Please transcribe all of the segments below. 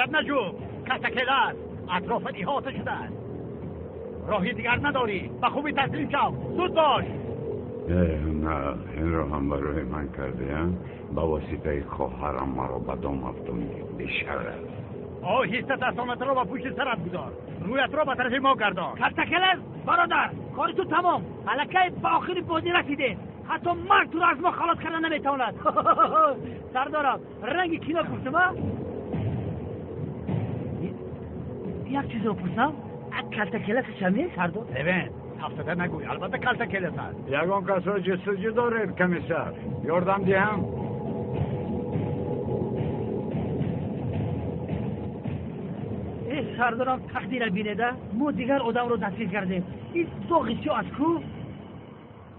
شاید نجو کتکل است اطراف احاطه شده است راهی دیگر نداری به خوبی تسلیم شو زود باش نه این رو هم برای من کرده هم با واسطه خواهرم مرا به دام افتونی بیشرف آهسته دستانت را به پشت سرت گذار رویت را به طرف ما گردان کتکل است برادر کار تو تمام الکی به آخری بازی رسیده حتی مرد تو را از ما خلاص کردن نمیتواند سردارم رنگ کینا پرسم یک چیز رو پرسم کلتکل است چمیه سردار ببین تفسده نگوی البته کلتکل است یگان کس را جستجو دارید کمیسر یاردم دیم سردارم تقدیر بینیده ما دیگر آدم رو دستگیر کردیم این زاغیسی از کو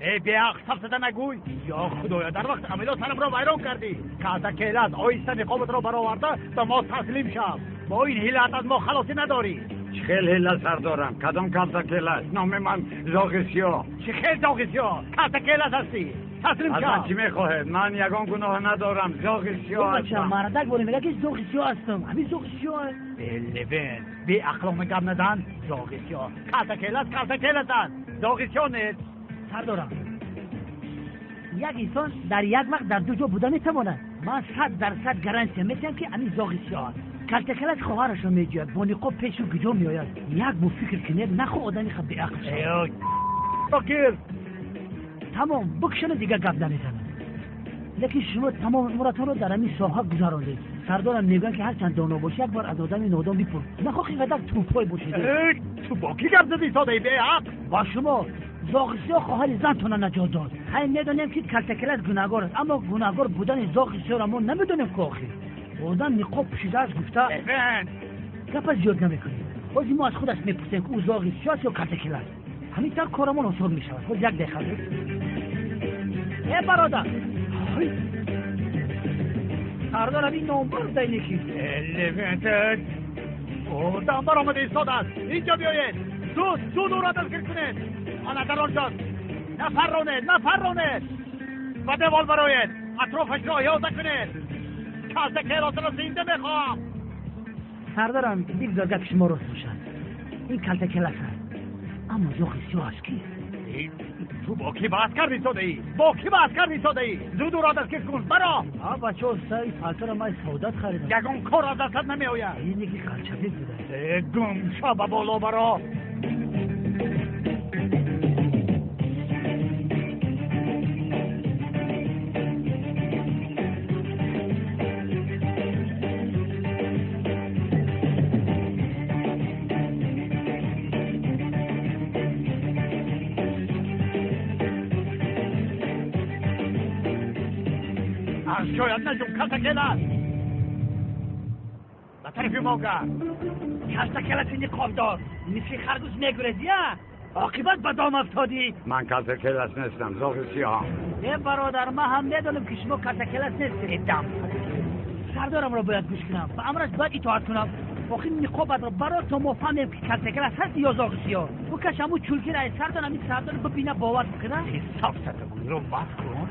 ای بیاق تفسده نگوی یا خدایا در وقت عملیات سرم را ویران کردی کلتکل است آهسته نقابت را برآورده به ما تسلیم شو با این حیلت از ما خلاصی نداری خیلی هیله سردارم کدام کلتکل است نام من زاغسیا چه خیلی زاغسیا کلتکل است هستی تسلیم از شو من چی میخواهد من یگان گناه ندارم زاغسیا بچه هستم مردک بولی میگه که زاغیسی هستم همین زاغیسی هست لبین بی اقلام گم ندن زاغسیا کلتکل است کلتکل است زاغسیا نیست سردارم یک انسان در یک وقت در دو جا بوده میتواند من 100% گارانتی میتونم که همین زاغیسی هست کلتکل از خواهرش رو میجوید با نقاب پیش و گجا میآید یک بو فکر کنید نخو آدمی خب به عقل شد فکر تمام بکشن دیگه گپ نمیزنه لیکن شما تمام عمرتان رو در همین ساحه گذراندید سردارم میگن که هر چند دانا باشی یک بار از آدم نادان بپرس نخواه اینقدر توپای باشید تو با کی گپ زدی ساده به حق با شما زاغسیا خواهر زنتون نجات داد همین میدونیم که کلتکل از گناهگار است اما گناهگار بودن زاغسیا را ما نمیدونیم که آخر آدم نقاب پوشیده از گفته گپ زیاد نمیکنیم بازی ما از خودش میپرسیم که او زاغسیا است یا کلتکل است همینطور کارمون آسان میشود خود یک دقیقه ای برادر سردار همین نامبر دینی کی لبنتت آدم برآمده ایستاده است اینجا بیایید زود او را دستگیر کنید آن در آنجاست نفرانید و دوال برایید اطرافش را احاطه کنید کلتکل را زنده میخوام سردارم بگذار گپ شما راست باشد این کلتکل است اما زاغسیا است کی تو با کی بحث کردی ساده ای زود او را دستگیر کن برا بچه ها سایی پلتر من سعودت خریدم یگان کار از دستت نمی آید این یکی قلچفی بوده گم شو به بالا برا شاید نجوم کلتکل است به طرف ما گرد کلتکل است این نقابدار مثل خرگوش میگرزی عاقبت به دام افتادی من کلتکل است نیستم زاغسیا هم ای برادر ما هم میدونم که شما کلتکل است نیستید دم سردارم را باید گوش کنم و امرش باید اطاعت کنم آخه نقابت را برای تو ما فهمیم که کلتکل است هست یا زاغسیا بکش همون چولکی را سردارم این سردار ببینه باور بکنه حساب ستگوی رو بس کن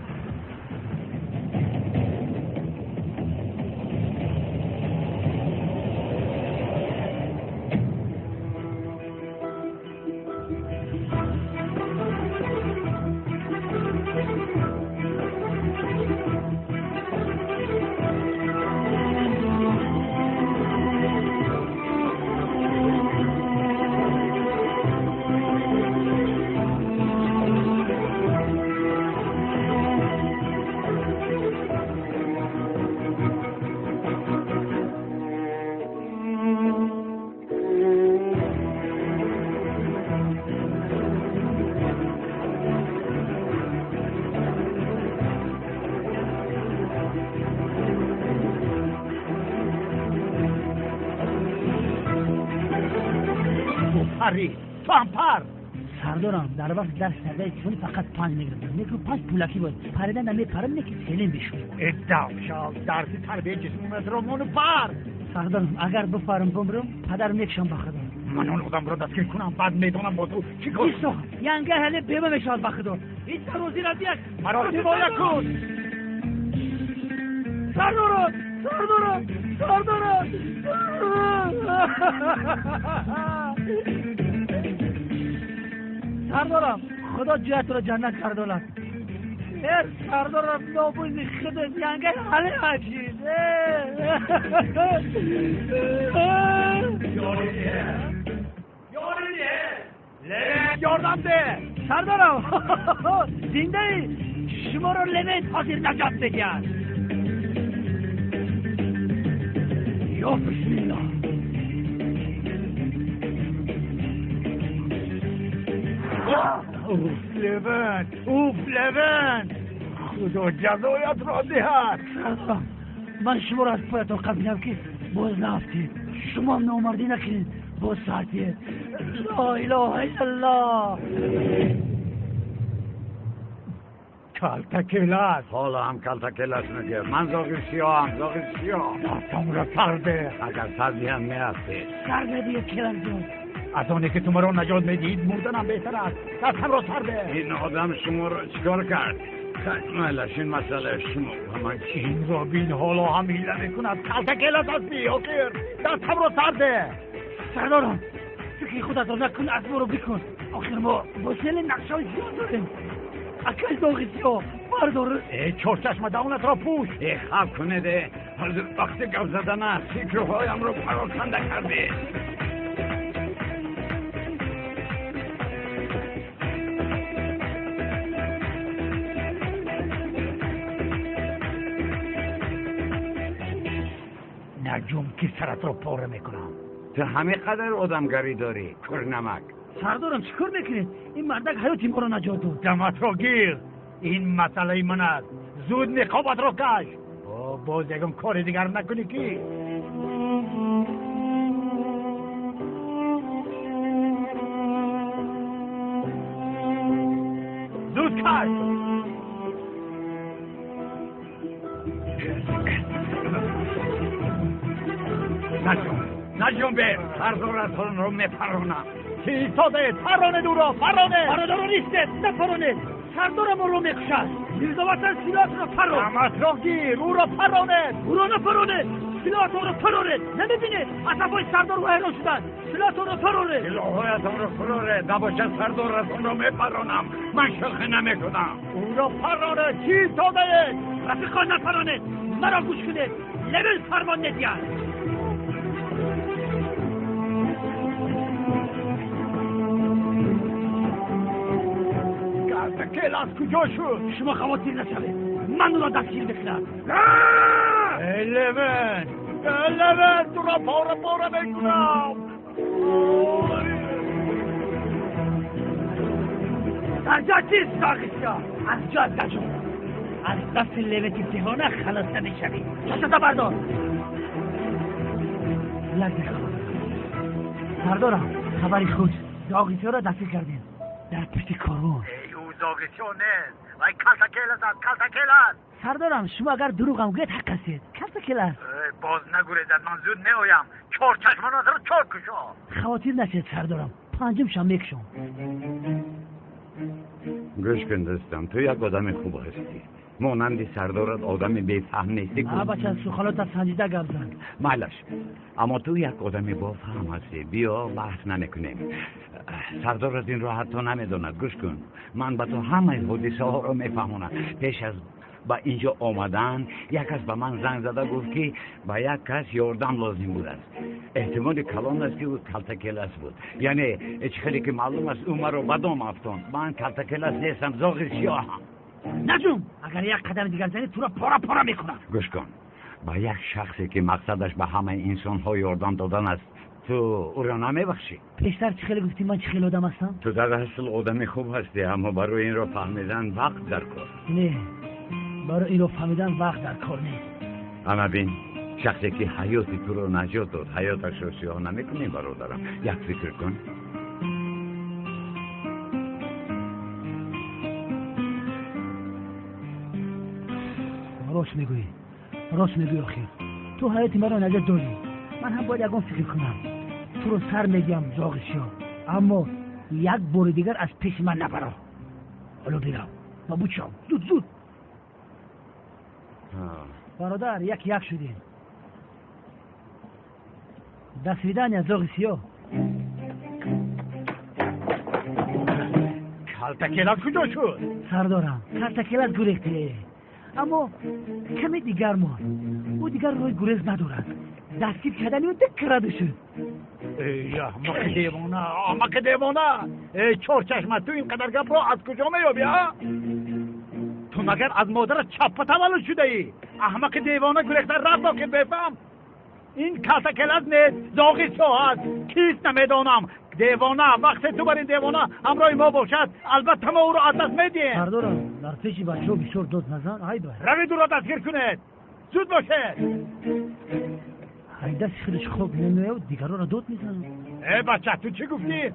پری تو هم پر سردارم در وقت درس سرده چون فقط 5 میگیرم میگم 5 پولکی بود پریدن نمیپرم نه که سلیم بشو ادام شاو درس تربیت جسمونت رو منو پر سردارم اگر بفرم بمرم پدر میکشم بخدا من اون خودم رو دستگیر کنم بعد میدونم با تو چی کن ایسا ینگه هلی بیمه میشاد بخدا ایسا روزی را دیش مرا دیوایا کن سردارم سردارم خدا جهت رو جنت سردارم سردارم نابوزی خودت ینگه حالی هشید یاردم ده سردارم زنده ای شما رو لمن حاضر نجات بگرد یا بسم الله اوف لبن خدا جزایت را دهد من شما را از پایتان قبیلم که باز نفتید شما هم نامردی نکنید باز ساعتید لا اله الا الله کلتکلت حالا هم کلتکلت میگه من زاغی سیاه دستم را سرده اگر سردی هم میافته سرده دیگه کلم جان از آنی که تو مرا نجات میدید مردنم بهتر است دستم را سرده این آدم شما را چکار کرد مالش این مسئله شما من این را بین حالا هم حیله میکند کلتکلت هستی آخر دستم را سرده سردارم فکر خودت را نکن از ما رو بکن آخر ما بسیل نقشای زیاد داریم اکل داغی سیاه بردار چرچشم دولت را پوش خواب کنه ده حاضر وقت گو زدن است فکرهایم رو پراکنده کرده نجوم که سرت را پاره میکنم تو همه قدر آدمگری داری کرنمک سردارم چیکار میکنید این مردک حیاتی ما رو نجات داد دمت را گیر این مسئله من است زود نقابت را کش باز یکم کار دیگر نکنی که زود کش نجوم به سردارتون رو میپرونم چی ایستاده پرانه دورا پرانه دورا نیستید نپرانید سردارم رو میکشد میرزاوطن سلاحت رو پران دمت را گیر او را پرانه او را نپرانید سلاحت رو پرانید نمیبینید اصفای سردار رو حیران شدن سلاحت رو پرانید سلاحایتون رو پراره نباشه سردارتون رو میپرونم من شوخی نمیکنم او را پرانه چی ایستاده رفیقان نپرانید مرا گوش کنید لبل فرمان ندید کل از کجا شد شما خواتیر نشوید من او را دستگیر بکنم لبن تو را پاره میکنم در جا چیست داغیسیا از جا نجوم از دست لبتی دیوانه خلاص نمیشوید چشتا بردار لگه سردارم خبری خوش داغیسیا را دستگیر کردیم در پشت کارون زاگیسیو نیست وای کلتکلت سردارم شما اگر دروغم گوید حق هستید کلتکلت باز نگوریدن من زود نیایم چهار چشمانات را چار کشا خواتیر نشید سردارم پنجم شم میکشم گوش کن دوستم تو یک آدم خوب هستی مانند سردارت آدم بیفهم نیستی بچه سخالات سنجیده گپ زن مالش اما تو یک آدم با فهم هستی بیا بحث نکنیم سردارت این را حتی نمیداند گوش کن من به تو همه حدیثه ها رو میفهمونم پیش از با اینجا آمدن یک کس به من زنگ زده گفت که با یک کس یاردم لازم بود است احتمال کلان است که او کلتکلس بود یعنی خیلی که معلوم است او مرا بدام افتان من کلتکلس نیستم زاغ سیاهم نجوم اگر یک قدم دیگر زنی تو را پارا میکنم گوش کن با یک شخصی که مقصدش به همه انسان ها یاردم دادن است تو او را نمیبخشی پیشتر چه خیلی گفتی من چه خیلی آدم هستم تو در اصل آدم خوب هستی اما برای این را فهمیدن وقت در کار نه برای این را فهمیدن وقت در کار نیست اما بین شخصی که حیاتی تو رو نجات داد حیاتش رو سیاه نمیکنی برادرم یک فکر کن راست میگوی آخر تو حیاتی مرا نجات دادی من هم باید یکم فکر کنم تو رو سر میگم زاغشیا اما یک بار دیگر از پیش من نبرا حالا بیرم نابود شم زود برادر یک شدیم До свидания, زاغ سیاه. کلتکلت کجا شد؟ سردارم کلتکلت گریخته، اما کمی دیگر ما او دیگر روی گریز ندارد. دستگیر کردنی و دک کرده شد. ای احمق دیوانه ای چهار چشمت، تو اینقدر گپ رو از کجا میابی ها؟ تو مگر از مادرت چپه تولد شده ای؟ احمق دیوانه گریخته رفت که بفهم. این کلتکلت نیست، زاغی سیاه است. کیست نمیدانم. دیوانه وقتی تو بر این دیوانه همراه ما باشد البته ما او رو از دست میدیم. سردارم در پیش بچه ها بسیار داد نزن. ای باید روید او را دستگیر کنید، زود باشه. ای دست خیلیش خوب نمیه و دیگران را داد میزن. ای بچه تو چی گفتی؟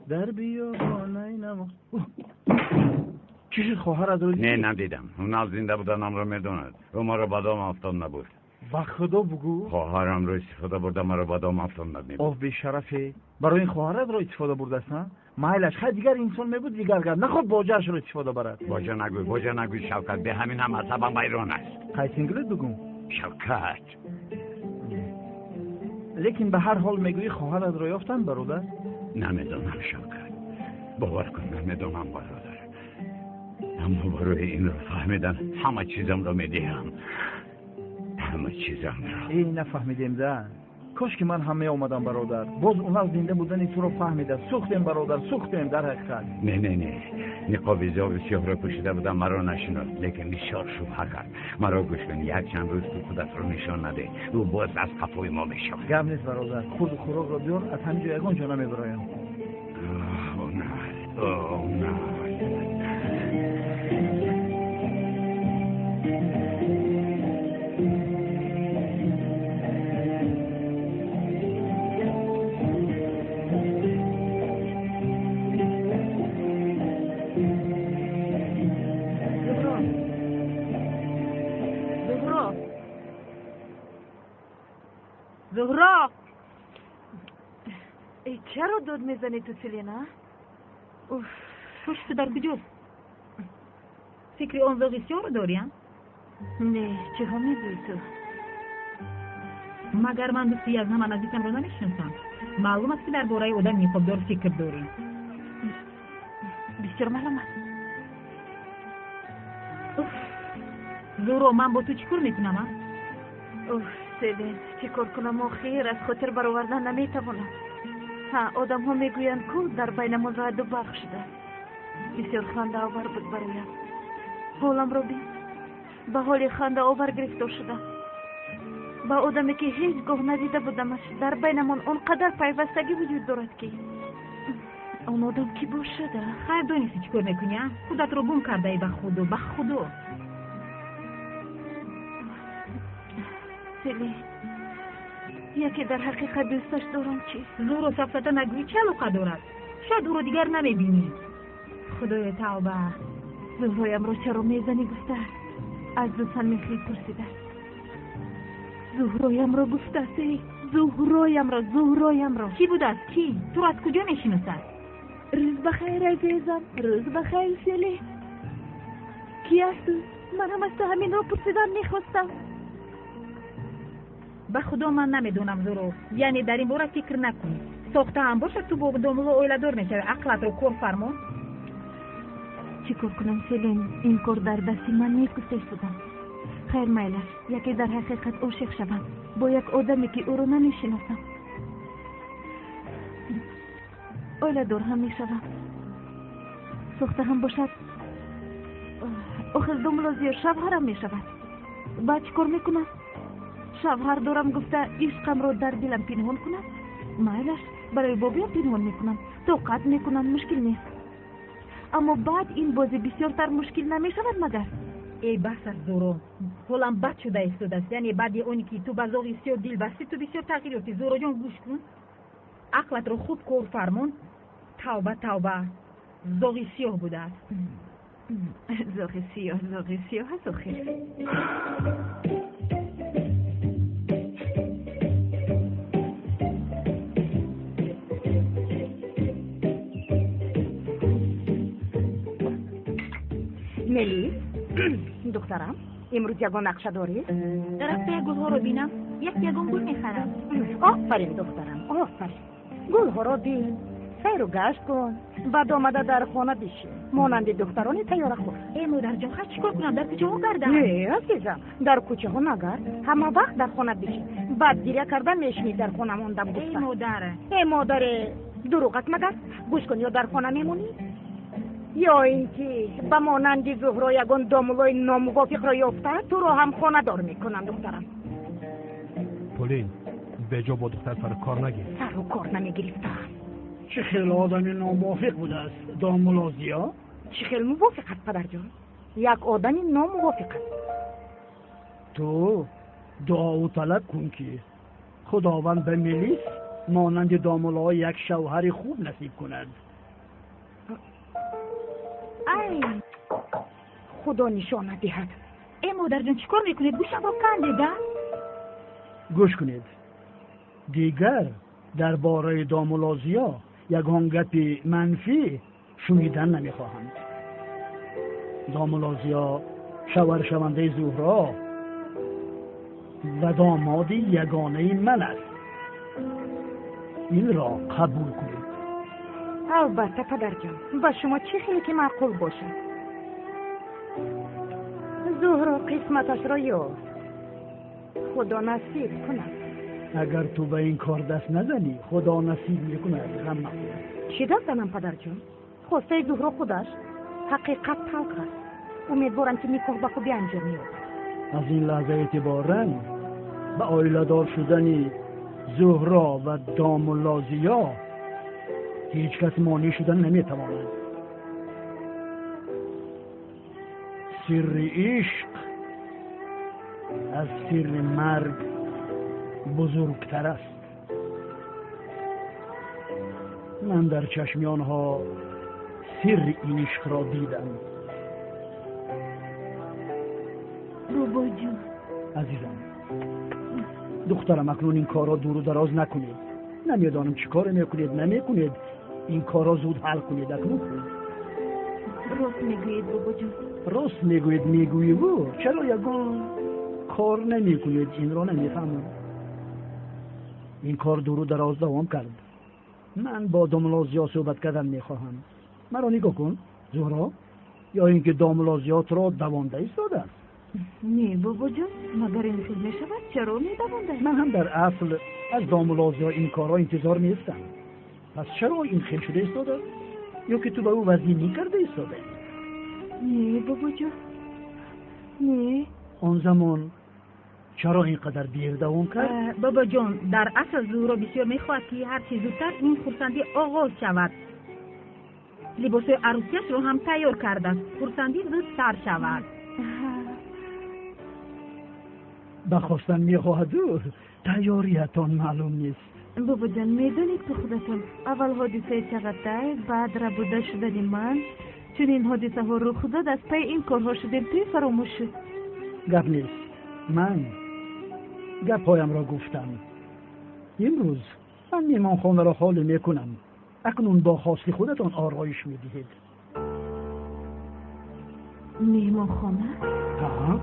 در بیابان اینم چی شد خواهر از روی؟ نه ندیدم. اون از زنده بودنم رو میدوند. او ما رو بدام افتان نبود. با خدا بگو. خواهرم رو استفاده برده ما رو بدام افتان نبود. اوه بیشرفه. برای این خواهر از روی استفاده برده است. مایلش خیلی دیگر انسان میبود دیگر گرد نخود باجهش رو استفاده برد. باجه نگوی شوکت، به همین هم عصبم بیرون است. قیس انگلیس بگو. شوکت لیکن به هر حال میگویی خواهر از روی افتان برادر؟ نمیدونم شوکت، باور کن نمیدونم برادر، اما برای این رو فهمیدن همه چیزم رو میدیم. همه چیزم رو. این نفهمیدیم ده. کاش که من همه اومدم برادر. باز اونا زنده بودن تو رو فهمیده. سوختیم برادر، سوختیم در حقیقت. نه نقاب زاغ سیاه رو پوشیده بودم مرا نشناخت، لیکن نشار شبهه کرد. مرا گوش کن، یک چند روز تو خودت رو نشان نده، او باز از قفوی ما میشود. گپ نیست برادر. خورد و خوراک رو بیار، از همینجا یگان جا نمیبرایم. اوه نه زهرا ای چرا داد میزنی تو سلینا؟ اوف شوش در کجاست؟ فکر آن زاغی سیاه رو داریم؟ نه چه ها میگوی تو؟ مگر من دوستی از همه نزدیکم رو نمیشناسم. معلوم است که در باره آدم نقابدار فکر داری. بسیار معلوم است. زهرا من با تو چیکار میکنم؟ اوه سلین چی کار کنم آخیر از خاطر برآوردن نمیتوانم. ها آدم ها میگویند کو در بینمان رعد و برق شده. بسیار خنده آور بود برایم. حالم رو بین به حال خنده آور گرفتار شدم. با آدمی که هیچگاه ندیده بودمش در بینمان اونقدر پیوستگی وجود دارد که اون آدم کی باشد؟ خیر دانستی چیکار میکنی؟ خودت رو گم کرده ای به خدا. سلی یکی در حقیقت دوستش دارم چی؟ زور و صفتتا نگوی چه علاقه دارد؟ شاید او رو دیگر نمیبینی. خدای توبه. زهرایم رو چرا میزنی گفته؟ از دوستان میخوی پرسیده. زهرایم رو گفته سی. زهرایم را کی بود است؟ کی؟ تو از کجا میشناسد؟ روز بخیر عزیزم. روز بخیر سلی. کی است تو؟ من هم از تو همین رو پرسیدن میخواستم. به خدا من نمیدونم زورو. یعنی در این باره فکر نکنی. ساخته هم باشد تو با داملا اویلدار میشه. عقلت رو کار فرما. چی کار کنم سلین؟ این کار در دست من نیست گفته شدم. خیر میلش یکی در حقیقت عاشق شدم با یک آدمی که او رو نمیشناسم. اویلدار هم میشوم. ساخته هم باشد آخر داملا زیر شوهرم میشود. بعد چی کار میکنم؟ شوهر دارم گفته عشقم رو در دلم پنهان کنم. میلش برای بابیم پنهان میکنم. طاقت میکنم مشکل نیست. اما بعد این بازی بسیار تر مشکل نمی شود مگر؟ ای بحث از زورو. حالم بد شده ایستاده است. یعنی بعد اونی که تو بزاغی سیاه دل بستی تو بسیار تغییر یافتی. زورو جان گوش کن. عقلت رو خوب کار فرمون. توبه زاغی سیاه بوده است. زاغی سیاه هست آخه. ملی دخترم امروز یگان نقشه داری؟ درخت گل‌ها رو بینم یگان گل میخرم. آفرین دخترم آفرین. گل‌ها رو بین، سیر و گشت کن، بعد آمده در خانه بشی مانند دختران تیاره خور. ای مادر جان خواهد چیکار کنم؟ در کوچه ها گردم؟ نه عزیزم، در کوچه ها نگرد، همه وقت در خانه بشی. بعد گریه کردن میشنی در خانه مانده بودن. ای مادر ای مادر دروغت مگر گوش کن، یا در خانه میمونی یا اینکه به مانند زهرا یگان دامولای ناموافق را یافته تو رو هم خانه دار میکنم دخترم. پولین به جا با دختر سر کار نگیر. سر و کار نمیگرفتم. چه خیلی آدمی ناموافق بوده است دامولازیا؟ چه خیلی موافق است پدر جان؟ یک آدمی ناموافق است. تو دعا و طلب کن که خداوند به ملیس مانند دامولا یک شوهر خوب نصیب کند. ای خدا نشانه دهد. ای مادر جان چیکار میکنید؟ گوشم با کنده. گوش کنید، دیگر درباره دامولازیا یگان گپ منفی شنیدن نمیخواهم. دامولازیا شوهر شونده زهرا و داماد یگانه من است. این را قبول کنید. البته پدر جان، با شما چه خیلی که معقول باشد. زهرا قسمتش را یافت، خدا نصیب کند. اگر تو به این کار دست نزنی خدا نصیب میکند. غم نخور. چی دست زنم پدر جان؟ خواسته زهرا خودش حقیقت تلخ است. امیدوارم که نکاح به خوبی انجام یابد. از این لحظه اعتباراً به آیله دار شدن زهرا و دامولازیا هیچ کس مانع شدن نمیتواند. سر عشق از سر مرگ بزرگتر است. من در چشم آنها سر عشق را دیدم. بابا جون عزیزم، دخترم اکنون این کار را دور و دراز نکنید. نمیدانم چی کار میکنید نمیکنید. این کار را زود حل کنید. اکنون کنید. راست میگویید بابا جون. راست میگوید میگویید و چرا یگان کار نمیکنید؟ این را نمیفهمم. این کار دور و دراز دوام کرد. من با دامولازیا صحبت کردن میخواهم. مرا نگاه کن زهرا، یا اینکه دامولازیات را دوانده ایستاده است. نه بابا جان، مگر این فیلم میشود؟ چرا میدونده؟ من هم در اصل از دامولازیا این کارا انتظار میستم. پس چرا این خیل شده ایستاده؟ یا که تو به او وزنی میکرده ایستاده؟ نه بابا جان، نه. آن زمان چرا اینقدر دیر دوام کرد؟ بابا جان، در اصل زهرا بسیار میخواهد که هر چیز زودتر این خرسندی آغاز شود. لباس عروسیش رو هم تیار کرده است. خرسندی زود سر شود. بخواستن میخواهد او تیاریتان معلوم نیست. بابا جان میدونید که خودتون اول حادثه چقدر بعد را بوده شدن من، چون این حادثه ها رخ داد از پی این کارها شدیم توی فراموش شد. گپ نیست. من گپایم را گفتم. امروز من میهمانخانه را خالی میکنم. اکنون با خواست خودتان آرایش میدهید. میهمانخانه؟ ها؟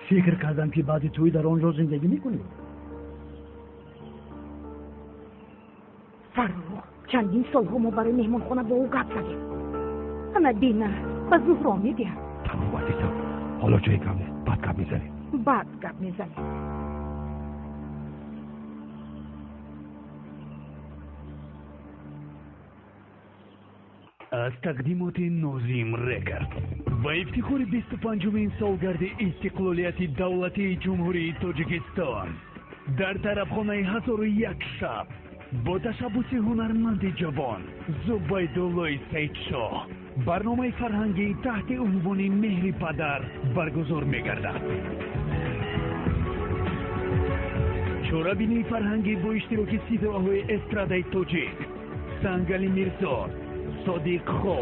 فکر کردم که بعد توی در آنجا زندگی میکنید. فرخ چندین سال ما برای مهمان خانه با او گپ زدیم. اما بینه به زهرا میدیم. تمام عزیزم، حالا جای کم نیست. بعد گپ میزنیم. بعد گپ میزنیم. از تقدیمات نوزیم رکرد با افتخار 25مین سالگرد استقلالیت دولت جمهوری تاجیکستان در طرفخانه 1001 شب با تشبث هنرمند جوان زبیدالله سیدشاه برنامه فرهنگی تحت عنوان مهر پدر برگزار می‌گردد. چورابینی فرهنگی با اشتراک سیدراهای استرادای تاجیک، سنگلی میرزا، صادق خو،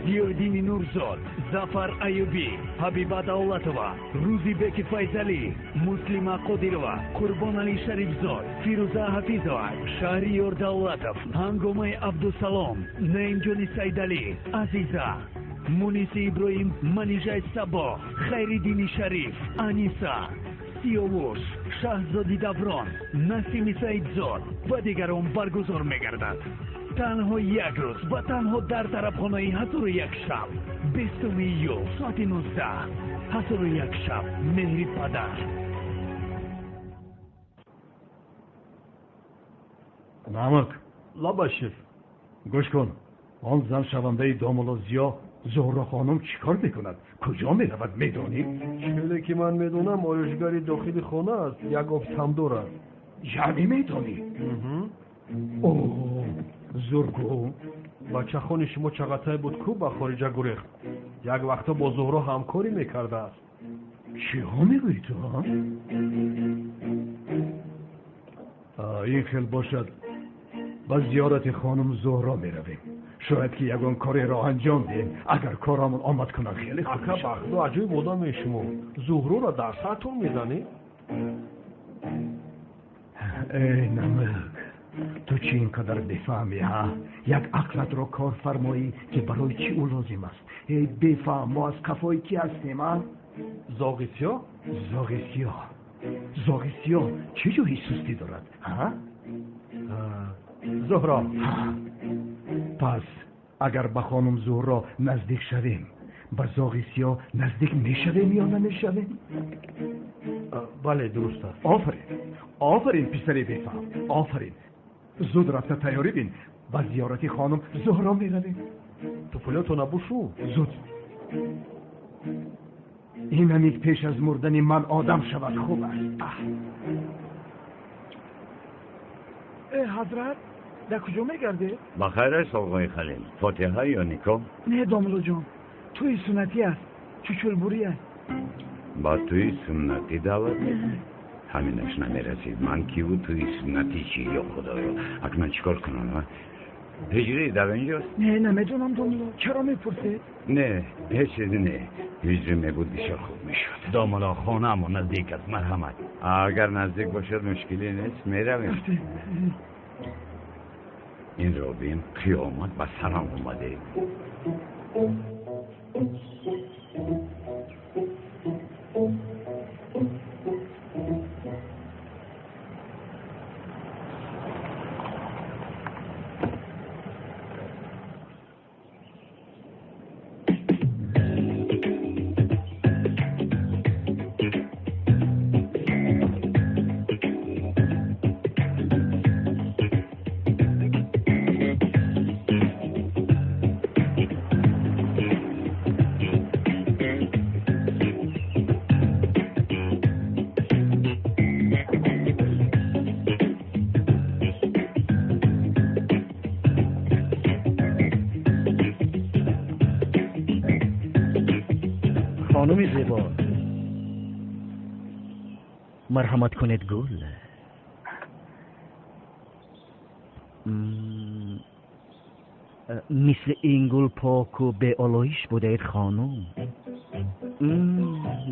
زیادین نورزاد، زفر ایوبی، حبیبه دولتова، روزی بک فیضلی، مسلمه قادرова، قربان علی شریفزاد، فیروزه حفیظова، شهریار دولتov، هنگامه عبدالسلام، نعیم جانی سیدعلی، عزیزه، مونیس ابراهیم، منیژه صبا، خیردین شریف، انیسا، سیاوش، شهزادی دوران، نسیم سعیدزاد و دیگران برگزار می‌گردد. تنها یک روز و تنها در طرفخانه هزار و یک شب 20 ایول ساعت 19 هزار و یک شب مهری پدر. نمک لباشیف گوش کن. آن زن شونده دامولازیا زهرا خانم چیکار میکند؟ کجا میرود میدانی؟ چیزی که من میدونم آرایشگری داخل خانه است، یک آفتمدار است. یعنی میدانی؟ اوه زورگو بچه خون شما چقدر بود کو به خارجه گریخت. یک وقتا با زهرا همکاری میکرده است. چی ها میگویی تو ها؟ این خیلی باشد با زیارت خانم زهرا میرویم. شاید که یگان کاری را انجام دهیم. اگر کارمون آمد کنه خیلی خوب اکا بخت و عجوی بودم می شما زهرا را در سرتون میزنی؟ ای نمک تو چی اینقدر بفهمی ها؟ یک عقلت را کار فرمایی که برای چی او لازم است. ای بفهم ما از کفای کی هستیم ها؟ زاغیسیا؟ زاغیسیا چه جوری سستی دارد ها؟ زهرا پس اگر به خانم زهرا نزدیک شویم به زاغیسیا نزدیک میشویم یا نمیشویم؟ بله درست است. آفرین پسری بفهم. آفرین. زود رفته تیاری بین. به زیارت خانم زهرا میرویم. تو پلیتو نبوشو. زود. این همیک پیش از مردن من آدم شود خوب است. حضرت در کجا میگرده؟ بخیر است آقای خلیل. فاتحه یا نیکو؟ نه داملو جان توی سنتی است. چوچولبوری است. با توی سنتی دعوت میدن؟ همینش نمیرسید. من کی بود توی سنتی چی یا خدایا. اکنون چیکار کنم؟ هجری در اینجاست؟ نه نمیدونم داملو. چرا میپرسید؟ نه هیچ چیزی نه. هجری میبود بسیار خوب میشد. داملا خانه اما نزدیک است. مرحمت. اگر نزدیک باشد مشکلی نیست میرویم. این رو بین قیامت به سرم اومده. خانم زیبا مرحمت کنید گل. مثل این گل پاک و به آلایش بودید خانم.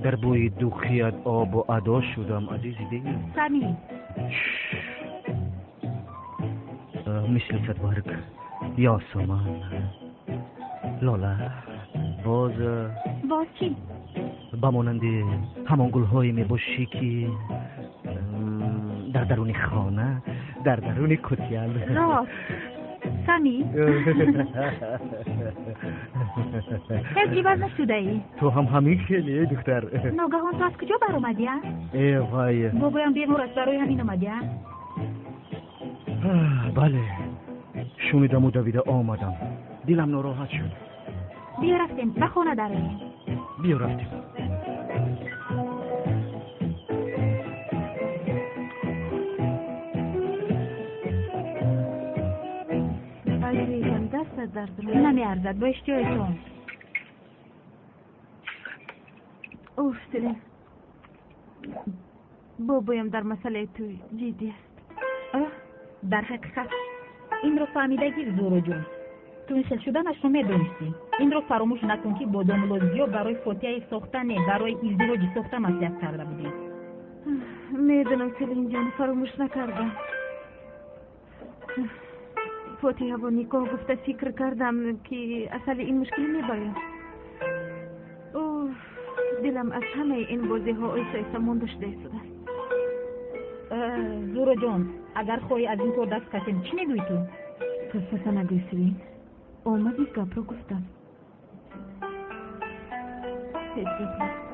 در بوی دوخیت آب و ادا شدم عزیز دیگه. سمی مثل فتبرگ یاسمان لاله باز چی؟ بمانند همان گل‌های میباشی که در درون خانه در درون کتیل. راست سمی خیلی باز نشده ای؟ تو هم همین خیلی دختر. ناگهان تو از کجا بر اومدی؟ ای وای بابایم بیمار است برای همین اومدی؟ بله شنیدم و دویده آمدم. دلم ناراحت شد. بیا رفتیم به خانه داریم. بیا رفتیم. عزیزم دست درد رو نمیارزد با اشتیایتون. اوه سلیم بابایم در مسئله توی جدی است. در حقیقت این رو فهمیدگی زورو جون. تو این شدنش رو میدونستی. این رو فراموش نکن که با دامولوزیو برای فاتحه ساختن برای ازدواج ساخته مصلحت کرده بودی. میدونم سلیم جان فراموش نکردم. فاتحه با نیکاه گفته فکر کردم که اصل این مشکل میباید. دلم از همه این بازی ها ایسا مونده شده است. زورو جان اگر خواهی از این طور دست کشیم چی میگوی تو؟ قصه نگوی سوین. اومدی گپ رو گفتم. هیچ گپ نیست.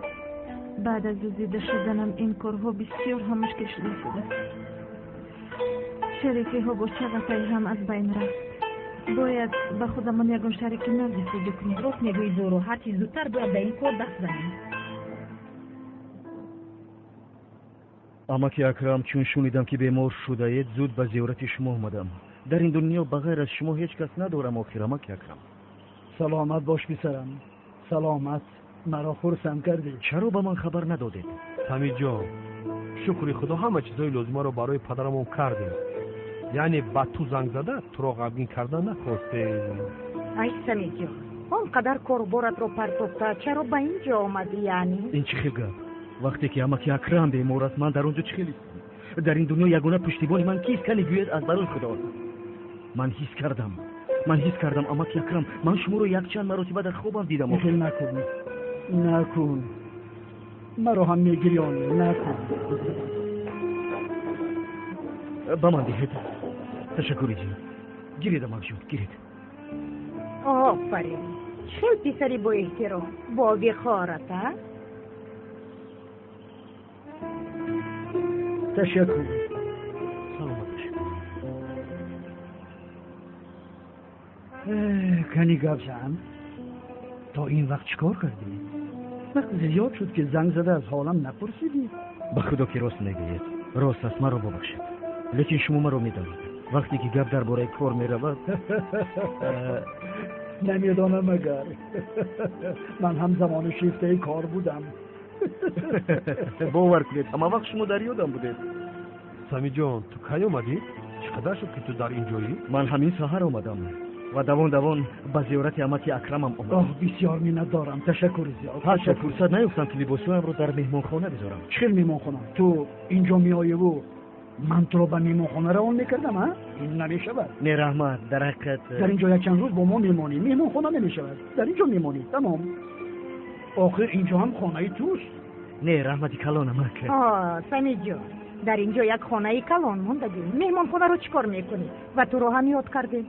بعد از زیده شدنم این کارها بسیار هم مشکل شده است. شریکی ها با چقدر هم از بین رفت. باید به خودمان یکم شریک نزدیک پیدا کنیم. راست میگویی زورو، هرچی زودتر باید به این کار دست زنیم. اماکی اکرم چون شنیدم که بیمار شده اید زود به زیارت شما اومدم. در این دنیا بغیر از شما هیچ کس ندارم آخر اماکی اکرم. سلامت باش پسرم. سلامت. مرا خرسند کردی. چرا به من خبر ندادید؟ سمی جان شکر خدا همه چیزای لازمه رو برای پدرمون کردیم. یعنی با تو زنگ زده تو رو غمگین کردن نخواسته. ای سمی جان اونقدر کاربارت رو پرتوکتا چرا به اینجا آمدی یعنی؟ این چی خیلی گفت؟ وقتی که اماکی اکرم بیمار است من در اونجا چی خیلی در این دنیا یگانه پشتیبانی من کیست که نگوید از برای خدا. من حس کردم اماکی اکرم من شما رو یک چند مرتبه در خوابم دیدم. خیلی نکن مرا هم میگریانی نکن. با من دهید تشکری جی گیرید اماکشون گیرید. آفرین چه پسری با احترام با وقارت ها؟ تشکر. کنی گفشم تا این وقت چیکار کردی؟ وقت زیاد شد که زنگ زده از حالم نپرسیدی. به خدا که راست نگید. راست است مرا ببخشید. لیکن شما مرا میدانید وقتی که گپ درباره کار میرود نمیدانم مگر من هم زمان شیفته کار بودم. باور کنید اما وقت شما در یادم بودید. سمی جان تو کی اومدی؟ چقدر شد که تو در اینجایی؟ من همین سحر اومدم و دوان به زیارت اماکی اکرمم اومدم. بسیار منت دارم. تشکر زیاد. تشکر. فرصت نیفتم که لباسویم رو در مهمانخانه بذارم. چه مهمانخانه؟ تو اینجا میایی و من تو رو به مهمانخانه روان میکردم ها؟ این نمیشود. نه رحمت در حقیقت در اینجا یک چند روز با ما میمانی. مهمانخانه نمیشود. در اینجا میمانی. تمام. آخر اینجا هم خانه توست. نه رحمتی کلان اماکی. سمی جان در اینجا یک خانه کلان موندگی. مهمانخانه رو چیکار میکنی؟ و تو رو هم یاد کردیم.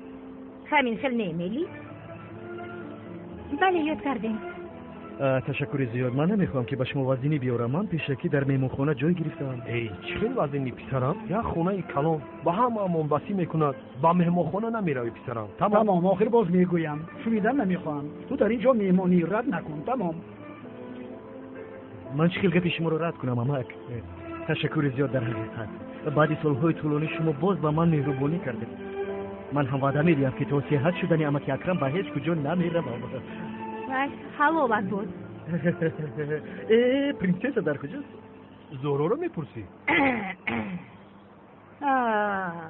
همین خیلی نمیلی؟ بله یاد کردیم. تشکر زیاد. من نمیخوام که به شما وزینی بیارم. من پیشکی در مهمانخانه جای گرفتم. ای چه وزینی پسرم؟ یا خانه کلان با هم منبسی میکند با مهمانخانه نمیروی پسرم. تمام. آخر باز میگویم شنیدن نمیخوام. تو در اینجا میمانی رد نکن. تمام. من چه خیلی شما رو رد کنم اماک. تشکر زیاد. در حقیقت بعد سالهای طولانی شما باز به من مهربانی کردید. من هم وعده میدیم که تو صحت شدنی اماکی اکرم به هیچ کجا نمیرم. حلاوت بود. پرنسس در کجاست؟ زورو رو میپرسی؟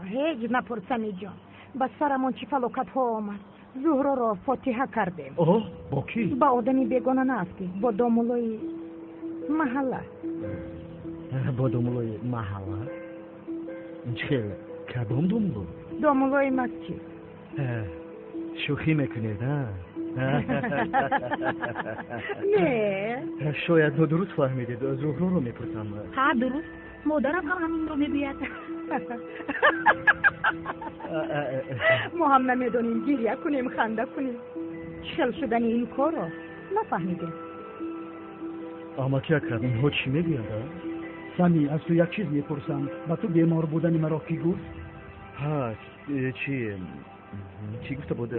هیچ نپرسمی جان. بس سرمون چی فلوکت ها آمد. زهرا را فاتحه کردیم. با کی؟ با آدمی بیگانه نستی. با دامولای محله. با دامولای محله؟ چه؟ کدام دامولای؟ دامولای مسجد. شوخی میکنید ها؟ نه شاید تو درست فهمیدید. زهرا رو میپرسم. ها درست. مادرم هم همین رو میگوید. ما هم نمیدونیم گریه کنیم خنده کنیم. چل شدن این کار رو نفهمیدیم. اماکی اکرم اینها چی میگوید؟ سمی از تو یک چیز میپرسم. با تو بیمار بودن مرا کی گفت؟ ها چی گفته بود؟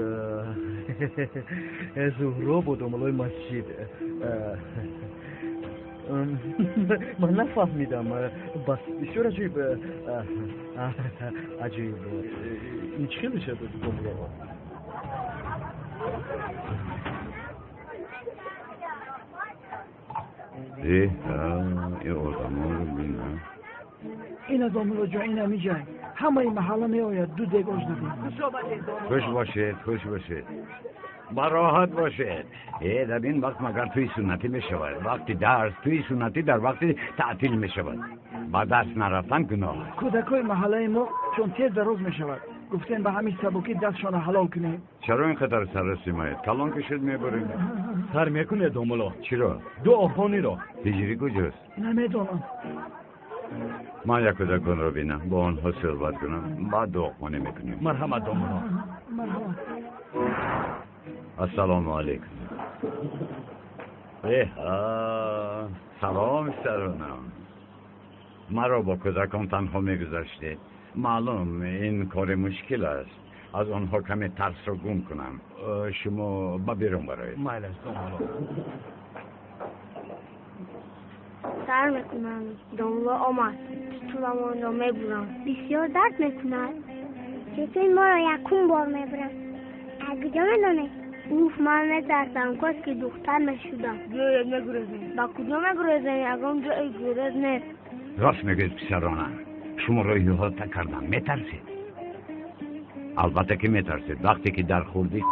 زهرا بود دامولای مسجد. من نفهمیدم. بس بسیار عجیب. عجیب. این چی خیلی شده دامولای؟ این آدم رو بینم. این دامولای جا این همی جنگ. همه محله می آید. دو دگاج دادیم. خوش باشید. راحت باشید. در این وقت مگر توی سنتی می شود. وقتی درس توی سنتی در وقتی تعطیل می شود. با دست نرفتن گناه. کودکای محله ما چون تیز در روز می شود. گفتن به همین سبکی دستشان حلال کنیم. چرا اینقدر سررسی ماید؟ کلان کشید میبریم. سر میکنه دوملو. چی رو؟ دعاخانی رو. هجری کجاست؟ نمیدونم. من یک کودکان رو بینم با آنها صحبت کنم بعد دعاخانی میکنیم. مرحمت دوملو. مرحبا. السلام علیکم. سلام سرانم. مرا با کودکان تنها میگذاشته. معلوم این کار مشکل است. از آنها کمی ترس رو گم کنم. شما با بیرون برایید. مایل است دوملو. سر میکنم دوملو آمد طولمان را میبرم بسیار درد میکند چطور ما را یکون بار میبرم از کجا میدانه اوف من میترسم کاش که دختر میشدم جای نگریزم با کجا میگریزم اگرم جای گریز نیست راست میگید پسرانم شما را احاطه کردم میترسید البته که میترسید وقتی که در خوردی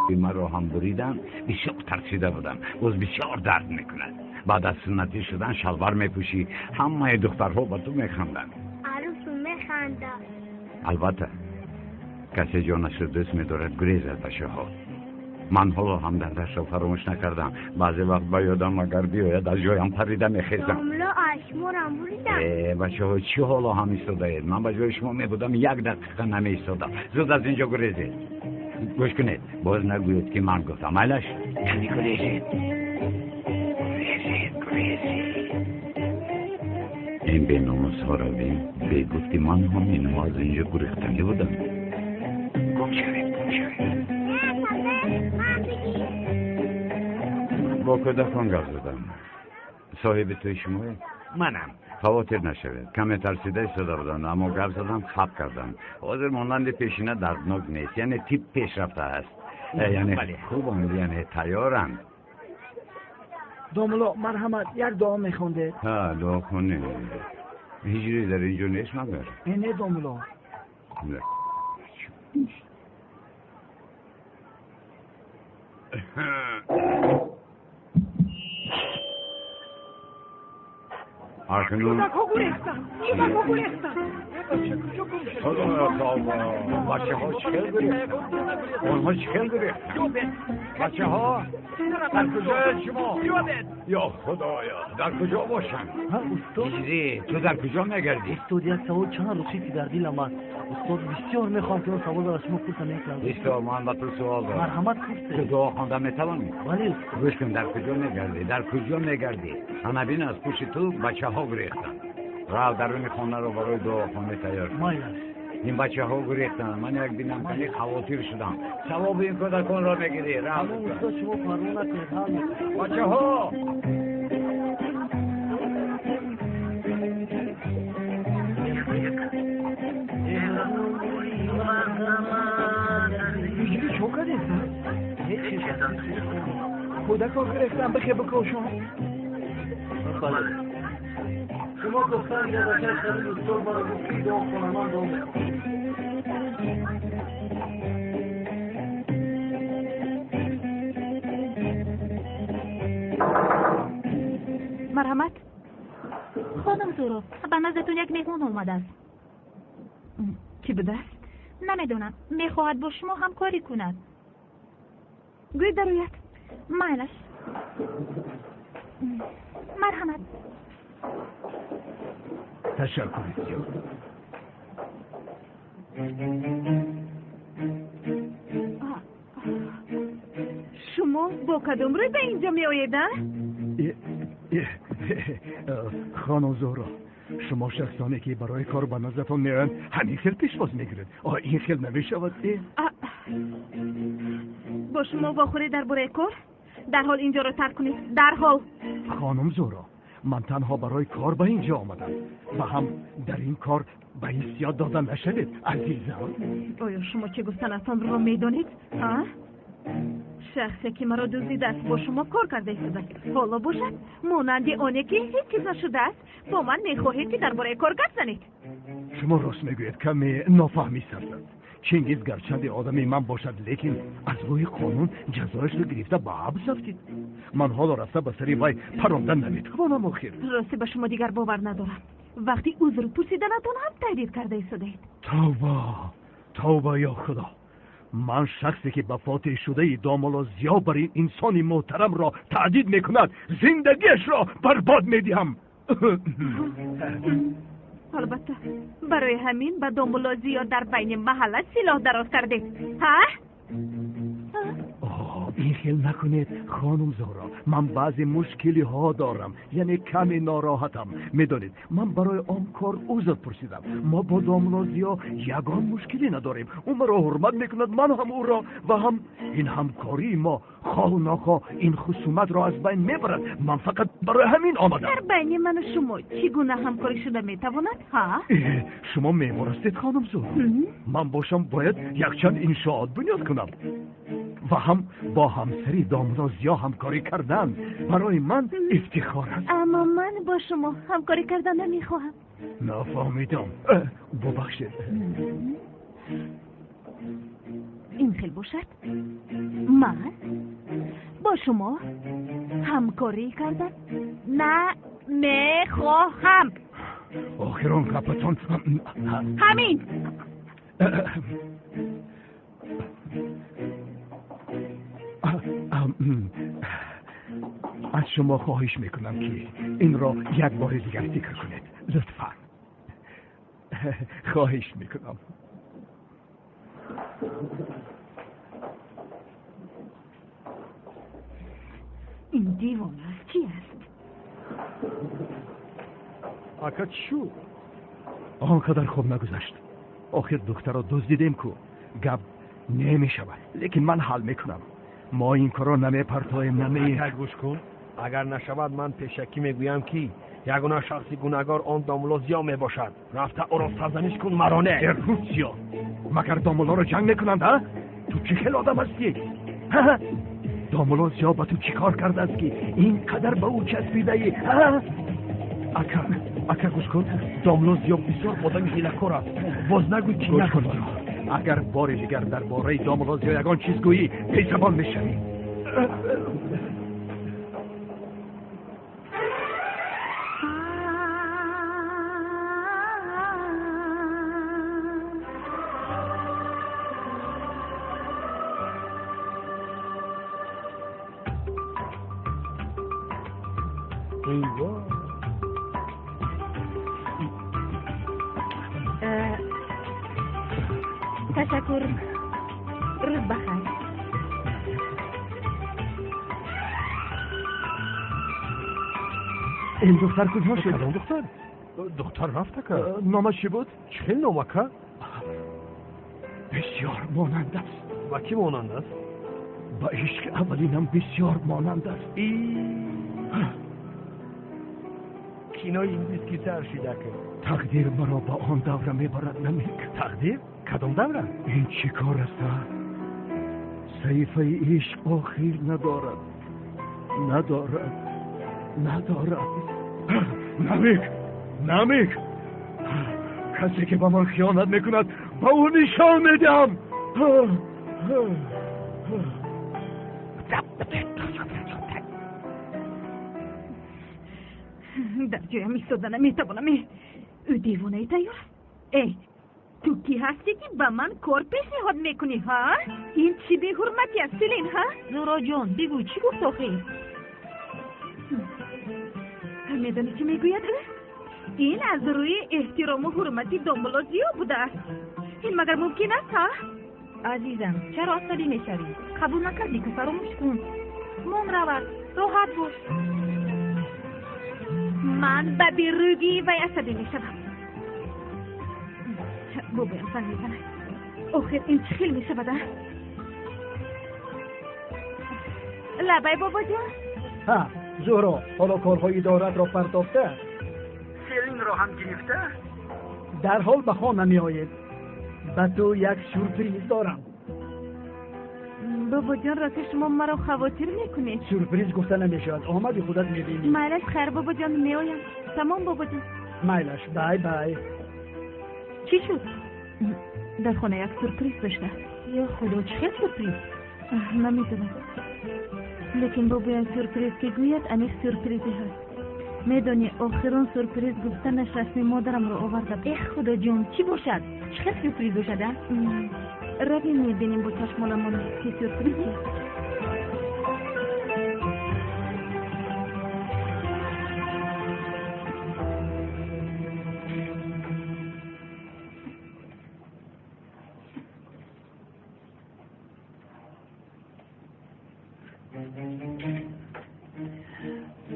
مرا هم بریدن بسیار ترسیده بودم باز بسیار درد میکند بعد از سنتی شدن شلوار میپوشی همه دخترها با تو میخندن عروسو میخنده البته کسی جانش رو دوست میدارد گریزد بچه ها من حالا هم در دست رو فراموش نکردم بعضی وقت با یادم اگر بیاید از جایم پریده میخیزم کاملا اشمارم بریدم بچه ها چی حالا هم ایستاده اید من با جای شما میبودم یک دقیقه نمی ایستادم زود از اینجا گریزید گوش کنید باز نگوید که من گفتم علش یعنی گریزید این به ناموس ها رو به گفتی من هم اینو از اینجا گریختنی بودم گم شوید با کودکان گفت زدم صاحب توی شما منم خواطر نشوید کمی ترسیده ایستاده بودم اما گفت زدم خب کردم حاضر مانند پیشینه دردناک نیست یعنی تیپ پیش رفته است یعنی خوبم یعنی تیارم دوملو مرحمت یک دعا میخونده ها دعا کنی هیچی در اینجا نیست مگر اینه دوملو نه اکنون خدا بچه ها چکل گریختن اونها چکل گریختن بچه ها در کجا شما یا خدایا در کجا باشن هجری تو در کجا میگردی استاد یک سوال چند روزی که در دلم است استاد بسیار میخوام که اون سوال را از شما پرسم میکنم استاد من با تو سوال دارم مرحمت پرسید تو دعا خوانده میتوانی ولی گوش کن در کجا میگردی در کجا میگردی همه بین از پشت تو بچه ها گریختن راه درون خانه رو برای دعا خانه تیار کن این بچه ها گریختن من یک بینم کنی خواطر شدم ثواب این کودکان را میگیری راه استاد شما فرمون نکنید بچه ها چوکا دیست کودکان گرفتن بخی بکشون شما گفتن یا بچه خیلی دکتر برای گفتی دعا کنم من دعا مرحمت خانم زورو به نزدتون یک مهمون اومده است کی بوده است؟ نمیدونم میخواهد با شما همکاری کند گوی درویت مایلش مرحمت تشکر شما با کدوم روی به اینجا می آیدن؟ خانم زهرا شما شخصانی که برای کار به نظرتان میان همین خیل پیشواز میگیرید این خیل نمیشود با شما واخوری در برای کار در حال اینجا رو ترک کنید در حال خانم زهرا من تنها برای کار به اینجا آمدم و هم در این کار به این سیاد دادن نشدید عزیزم آیا شما چه گفتن از آن را میدانید؟ شخصی که مرا دزدیده است با شما کار کرده است حالا باشد مانند آنی که هیچ چیز نشده است با من میخواهید که درباره کار گپ زنید شما راست میگویید کمی نافهمی سرزد چنگیز گرچند آدمی من باشد لیکن از روی قانون جزایش رو گرفته به حبس رفتید من حالا رفته به سری وی پراندن نمیتوانم آخر راستی به شما دیگر باور ندارم وقتی عذر پرسیدنتان هم تایید کرده ایستادید توبه توبه یا خدا، من شخصی که به فاتح شده داملا ضیا بر این انسان محترم را تهدید میکند زندگیش را برباد میدهم. البته برای همین به داملا ضیا در بین محله سلاح دراز کردید ها؟ این خیل نکنید خانم زهرا، من بعضی مشکلی ها دارم، یعنی کمی ناراحتم. میدانید من برای آن کار عذر پرسیدم. ما با داملا ضیا یگان مشکلی نداریم، او مرا حرمت میکند، من هم او را، و هم این همکاری ما خواه و ناخواه این خصومت را از بین میبرد. من فقط برای همین آمدم. در بین من و شما چگونه همکاری شده میتواند ها؟ شما معمار هستید خانم زهرا؟ من باشم باید یکچند انشاءات بنیاد کنم و هم با همسری داملا ضیا همکاری کردن برای من افتخار است. اما من با شما همکاری کردن نمیخواهم. نفهمیدم، ببخشید. این خیلی باشد من با شما همکاری کردن نمیخواهم. آخران کپتان همین. از شما خواهش میکنم که این را یک بار دیگر فکر کنید لطفا. خواهش میکنم. این دیوانه کی است؟ اکا چو؟ آنقدر خوب نگذشت. آخر دختر را دزدیدیم کو گپ نمی شود، لیکن من حل میکنم. ما این کارا نمی پرتایم نمی. اکا گوش کن، اگر نشود من پیشکی میگویم که یگانه شخصی گناهکار آن داملا ضیا می باشد. رفته او را سرزنش کن، مرانه. روسیا مگر داملا را جنگ میکنند ها؟ تو چه خیل آدم هستی؟ داملا ضیا با تو چی کار کرده است که این قدر به او چسبیده ای؟ اکا گوش کن، داملا ضیا بسیار آدم حیله‌کار است. باز نگوی که گوش کن. اگر بار دیگر درباره داملا ضیا یگان چیز گویی پیشمان میشوی. تشکر. روز بخیر. این دختر کجا شد؟ کدام دختر؟ دختر رفته که؟ نامش چی بود؟ چه نامه که؟ بسیار مانند است. و کی مانند است؟ با عشق اولینم بسیار مانند است. کینای انگلیس کی سر شده که؟ تقدیر مرا با آن دوره میبرد نمیک. تقدیر؟ کدام دوره؟ این چی کار است؟ صحیفه عشق آخر ندارد. نمیک کسی که با من خیانت میکند با او نشان میدم. در جایم ایستاده نمیتوانم. او دیوانه ای تیار. ای تو کی هستی که با من کار پیشنهاد میکنی ها؟ این چی به حرمتی است سلین ها؟ زورا جان بگو چی گفت آخه؟ میدانی چی میگوید؟ این از روی احترام و حرمتی داملا ضیا بوده است. این مگر ممکن است ها؟ عزیزم چرا عصبی میشوی؟ قبول نکردی که فراموش کن. مون رود راحت باش. من به بیروگی و عصبی میشوم. بابایم زنگ میزنه. آخر این چه خیلی میشود؟ لبای بابا جان. زهرا حالا کارهای ادارت را پرداخته؟ سیلین را هم گرفته؟ در حال به خانه می آید. به تو یک سورپریز دارم. بابا جان راست شما مرا خواطر میکنید. سورپریز گفته نمیشود، آمدی خودت میبینی. میلش خیر بابا جان میآیم. تمام بابا جان. میلش بای بای. چی شد؟ در خانه یک سورپریز داشته. یا خدا چه سورپریز؟ نمیدونم. لیکن بابا این سورپریز که گوید انیش سورپریزی هست. میدونی آخرون سورپریز گفتنش رسمی مادرم رو آورده بود. خدا جون چی باشد؟ چه خیلی سورپریز شده؟ روی میبینیم با چشمالمون که سورپریزی.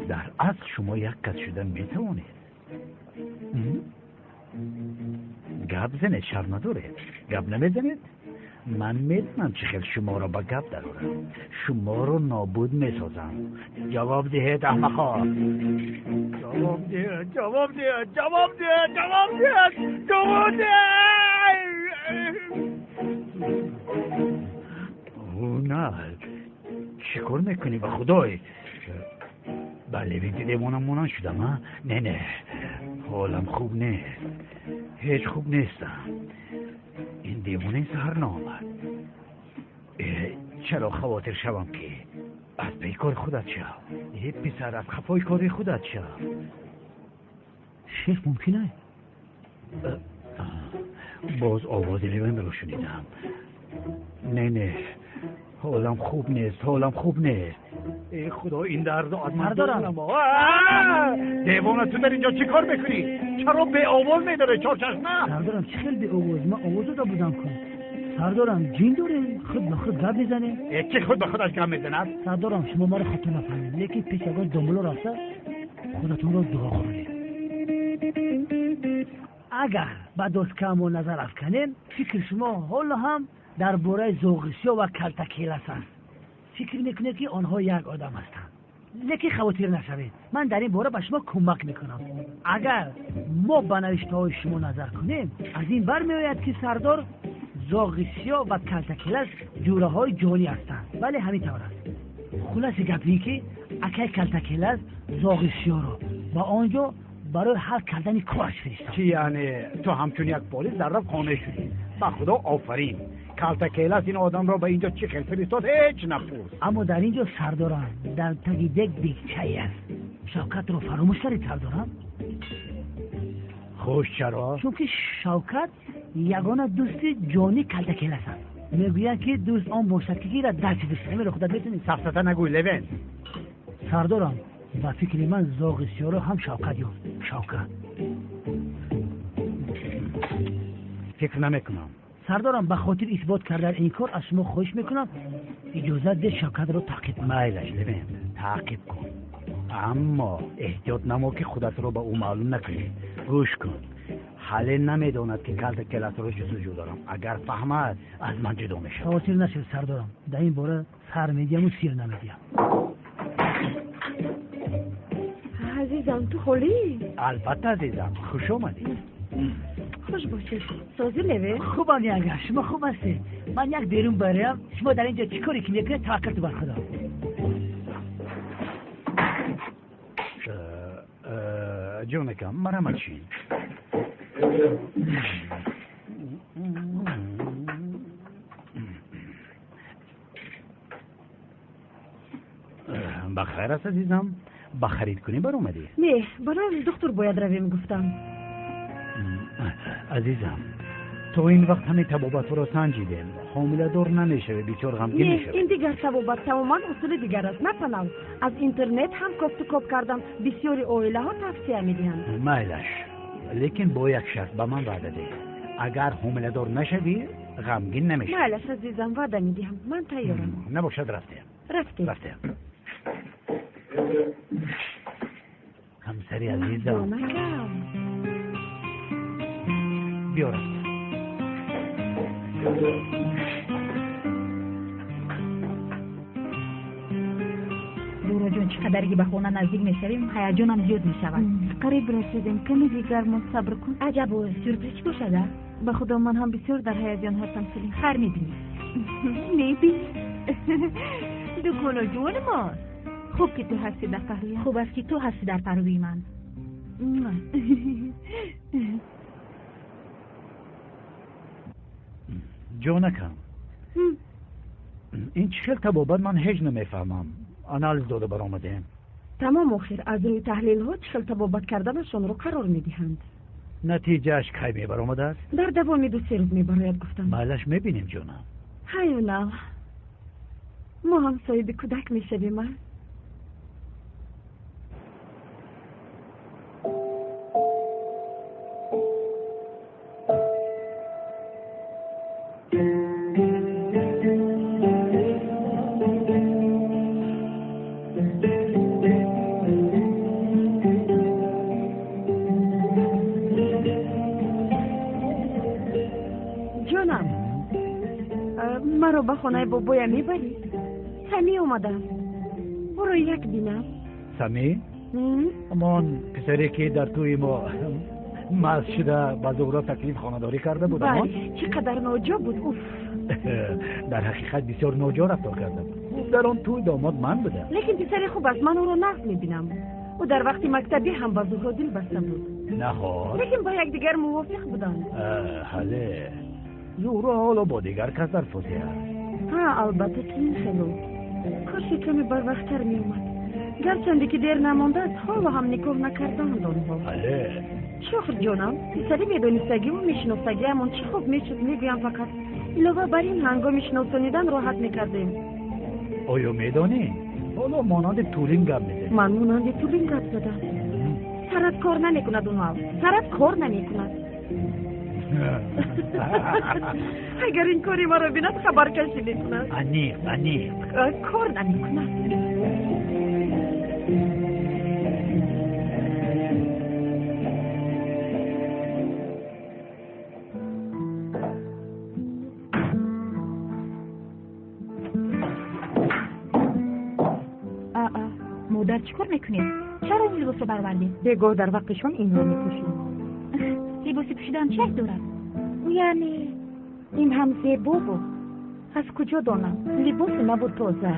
در اصل شما یک کس شدن میتوانید. گپ زنید، شرم ندارید. گپ نمیزنید؟ من میدونم چه خیلی شما را به گپ درارم. شما رو نابود میسازم. جواب دهید احمقا. جواب ده، جواب ده، جواب ده، جواب ده، جواب ده. او نه، چی کار میکنی به خدای؟ بله بینتی دیوانم شدم ها؟ نه حالم خوب نیست، هیچ خوب نیستم. این دیوانه سهر نامد. چرا خواطر شوم که از پی کار خودت شو؟ یه پسر از خفای کار خودت شو. شیخ ممکنه؟ باز آواز لیوان رو شنیدم. نه حالم خوب نیست، حالم خوب نیست. ای خدا این درد از من سردارم. دیوانه تو در اینجا چی کار میکنی؟ چرا به آواز میداره چارچشمه؟ سردارم چه خیلی به آواز؟ من آوازو دا بودم کن. سردارم جین داره خود به خود گپ میزنه. چه خود به خودش گپ میزند؟ سردارم شما ما رو خطا نفهمید، لیکن پیش اگر دنبالو رفته خودتون رو دعا کنید. اگر با دوست کم و نظر افکنین فکر شما حالا هم در باره زوغسیا و کلتکیل هستند. فکر میکنید که آنها یک آدم هستند، لیکن خواطر نشوید. من در این باره به شما کمک میکنم. اگر ما به نوشته های شما نظر کنیم از این بر میآید که سردار زوغسیا و کلتکیل جوره های جانی هستند. ولی همین طور است. خلاص گپی که اکای کلتکیل زوغسیا رو با آنجا برای حل کردن کارش فرستاد. چی یعنی تو همچون یک پلیس در رفت خانه شدی؟ به خدا آفرین. کلتکیلس این آدم را به اینجا چی خیلی فرستاد هیچ نپرس. اما در اینجا سردارم در تگی یک بیگچه است. شوکت رو فراموش کردید سردارم؟ خوش چرا؟ چون که شوکت یگانه دوست جانی کلتکیلس است. میگویند که دوست آن باشد که را در چی دوست رو خودت میتونی سفسطه نگوی لوین. سردارم و فکر من زاغسیا رو هم شوکت یافت. شوکت فکر نمیکنم. سردارم به خاطر اثبات کردن این کار از شما خواهش میکنم اجازه ده شوکت رو تعقیب کن. میلش لوین تعقیب کن، اما احتیاط نما که خودت رو به او معلوم نکنی. گوش کن، حالا نمیداند که کلتکیلس رو جستجو دارم. اگر فهمد از من جدا میشه. خاطر نشد سردارم، در این باره سر میدیم و سیر نمیدیم. عزیزم تو خولی؟ البته عزیزم، خوش آمدی. خوش باشید. سازی لوه؟ خوبم یعنی شما خوب هستی. من یک بیرون بریم. شما در اینجا چی کاری که میکنید توکل تو بر خدا. جونکم مرحمت چین. بخیر است عزیزم. با خرید کنی بر اومدی؟ نه برای دکتر باید رویم گفتم. عزیزم تو این وقت همه طبابت رو سنجیدیم. حامله دار نمیشه و بیچار غمگین میشه. این دیگر طبابت تماما اصول دیگر است. مثلا از اینترنت هم کاست و کاپ کردم. بسیاری اویله ها توصیه میدهند. میلش، لیکن با یک شرط به من وعده ده. اگر حامله دار نشوی غمگین نمیشه. میلش عزیزم وعده میدهم. من تیارم. نباشد رفتیم. همسری عزیزم بیا رفتیم. دورا جون چقدر که به خونه نزدیک میشویم هیجانم زیاد میشود. قریب رسیدیم، کمی دیگر من صبر کن. عجب و سورپرایز چی باشده؟ به خدا من هم بسیار در هیجان هستم سلیم. خر میبینی؟ میبینی؟ دکانو جون ما. خوب که تو هستی در پهلویم. خوب است که تو هستی در پهلوی من. جونکم این چه طبابت من هیچ نمیفهمم. آنالیز داده برآمده. تمام آخر از روی تحلیل ها چخل طبابت کردنشان رو قرار میدهند. نتیجهش کی میبرآمده است؟ در دوام 2-3 روز میبراید گفتم. بلش میبینیم جونم. هیونا ما هم صاحب کودک میشویم. مرا به خانه بابایم میبری؟ سمی اومدم. او رو یک بینم. سمی؟ امان پسری که در توی ما مست شده به زهرا تکلیف خانه‌داری کرده بود. بله چقدر ناجا بود. اوف. در حقیقت بسیار ناجا رفتار کرده بود. در آن توی داماد من بوده. لیکن پسری خوب است. من او رو نقد میبینم. او در وقتی مکتبی هم با زهرا دل بسته بود. نه لیکن با یک دیگر موافق بودند. حاله زهرا حالا با دیگر کس در فوزی است. ها البته که این خیلی کاشی کمی بر وقتتر می اومد. گرچنده که دیر نمانده است حالا هم نکوه نکردند آنها. حاله شوخر جانم پسری میدونستگی و میشناستگی همون چه خوب میشد میگویم فقط علاوه بر این هنگام شناسانیدن راحت میکردیم. آیا میدانی؟ حالا مانند تورین گپ میده. من مانند تورین گپ زدم. سرت کار نمیکند اونها. سرت کار نمیکند. اگر این کاری ما رو بیند خبر کشی میکند. انیق کار نمیکند. مادر چیکار میکنید؟ چرا این لباس رو برآوردید؟ بگو در وقتشون این رو میپوشید. لباس پوشیدن چه دارد؟ یعنی این هم زیبا بود. از کجا دانم؟ لباس نبود تازه.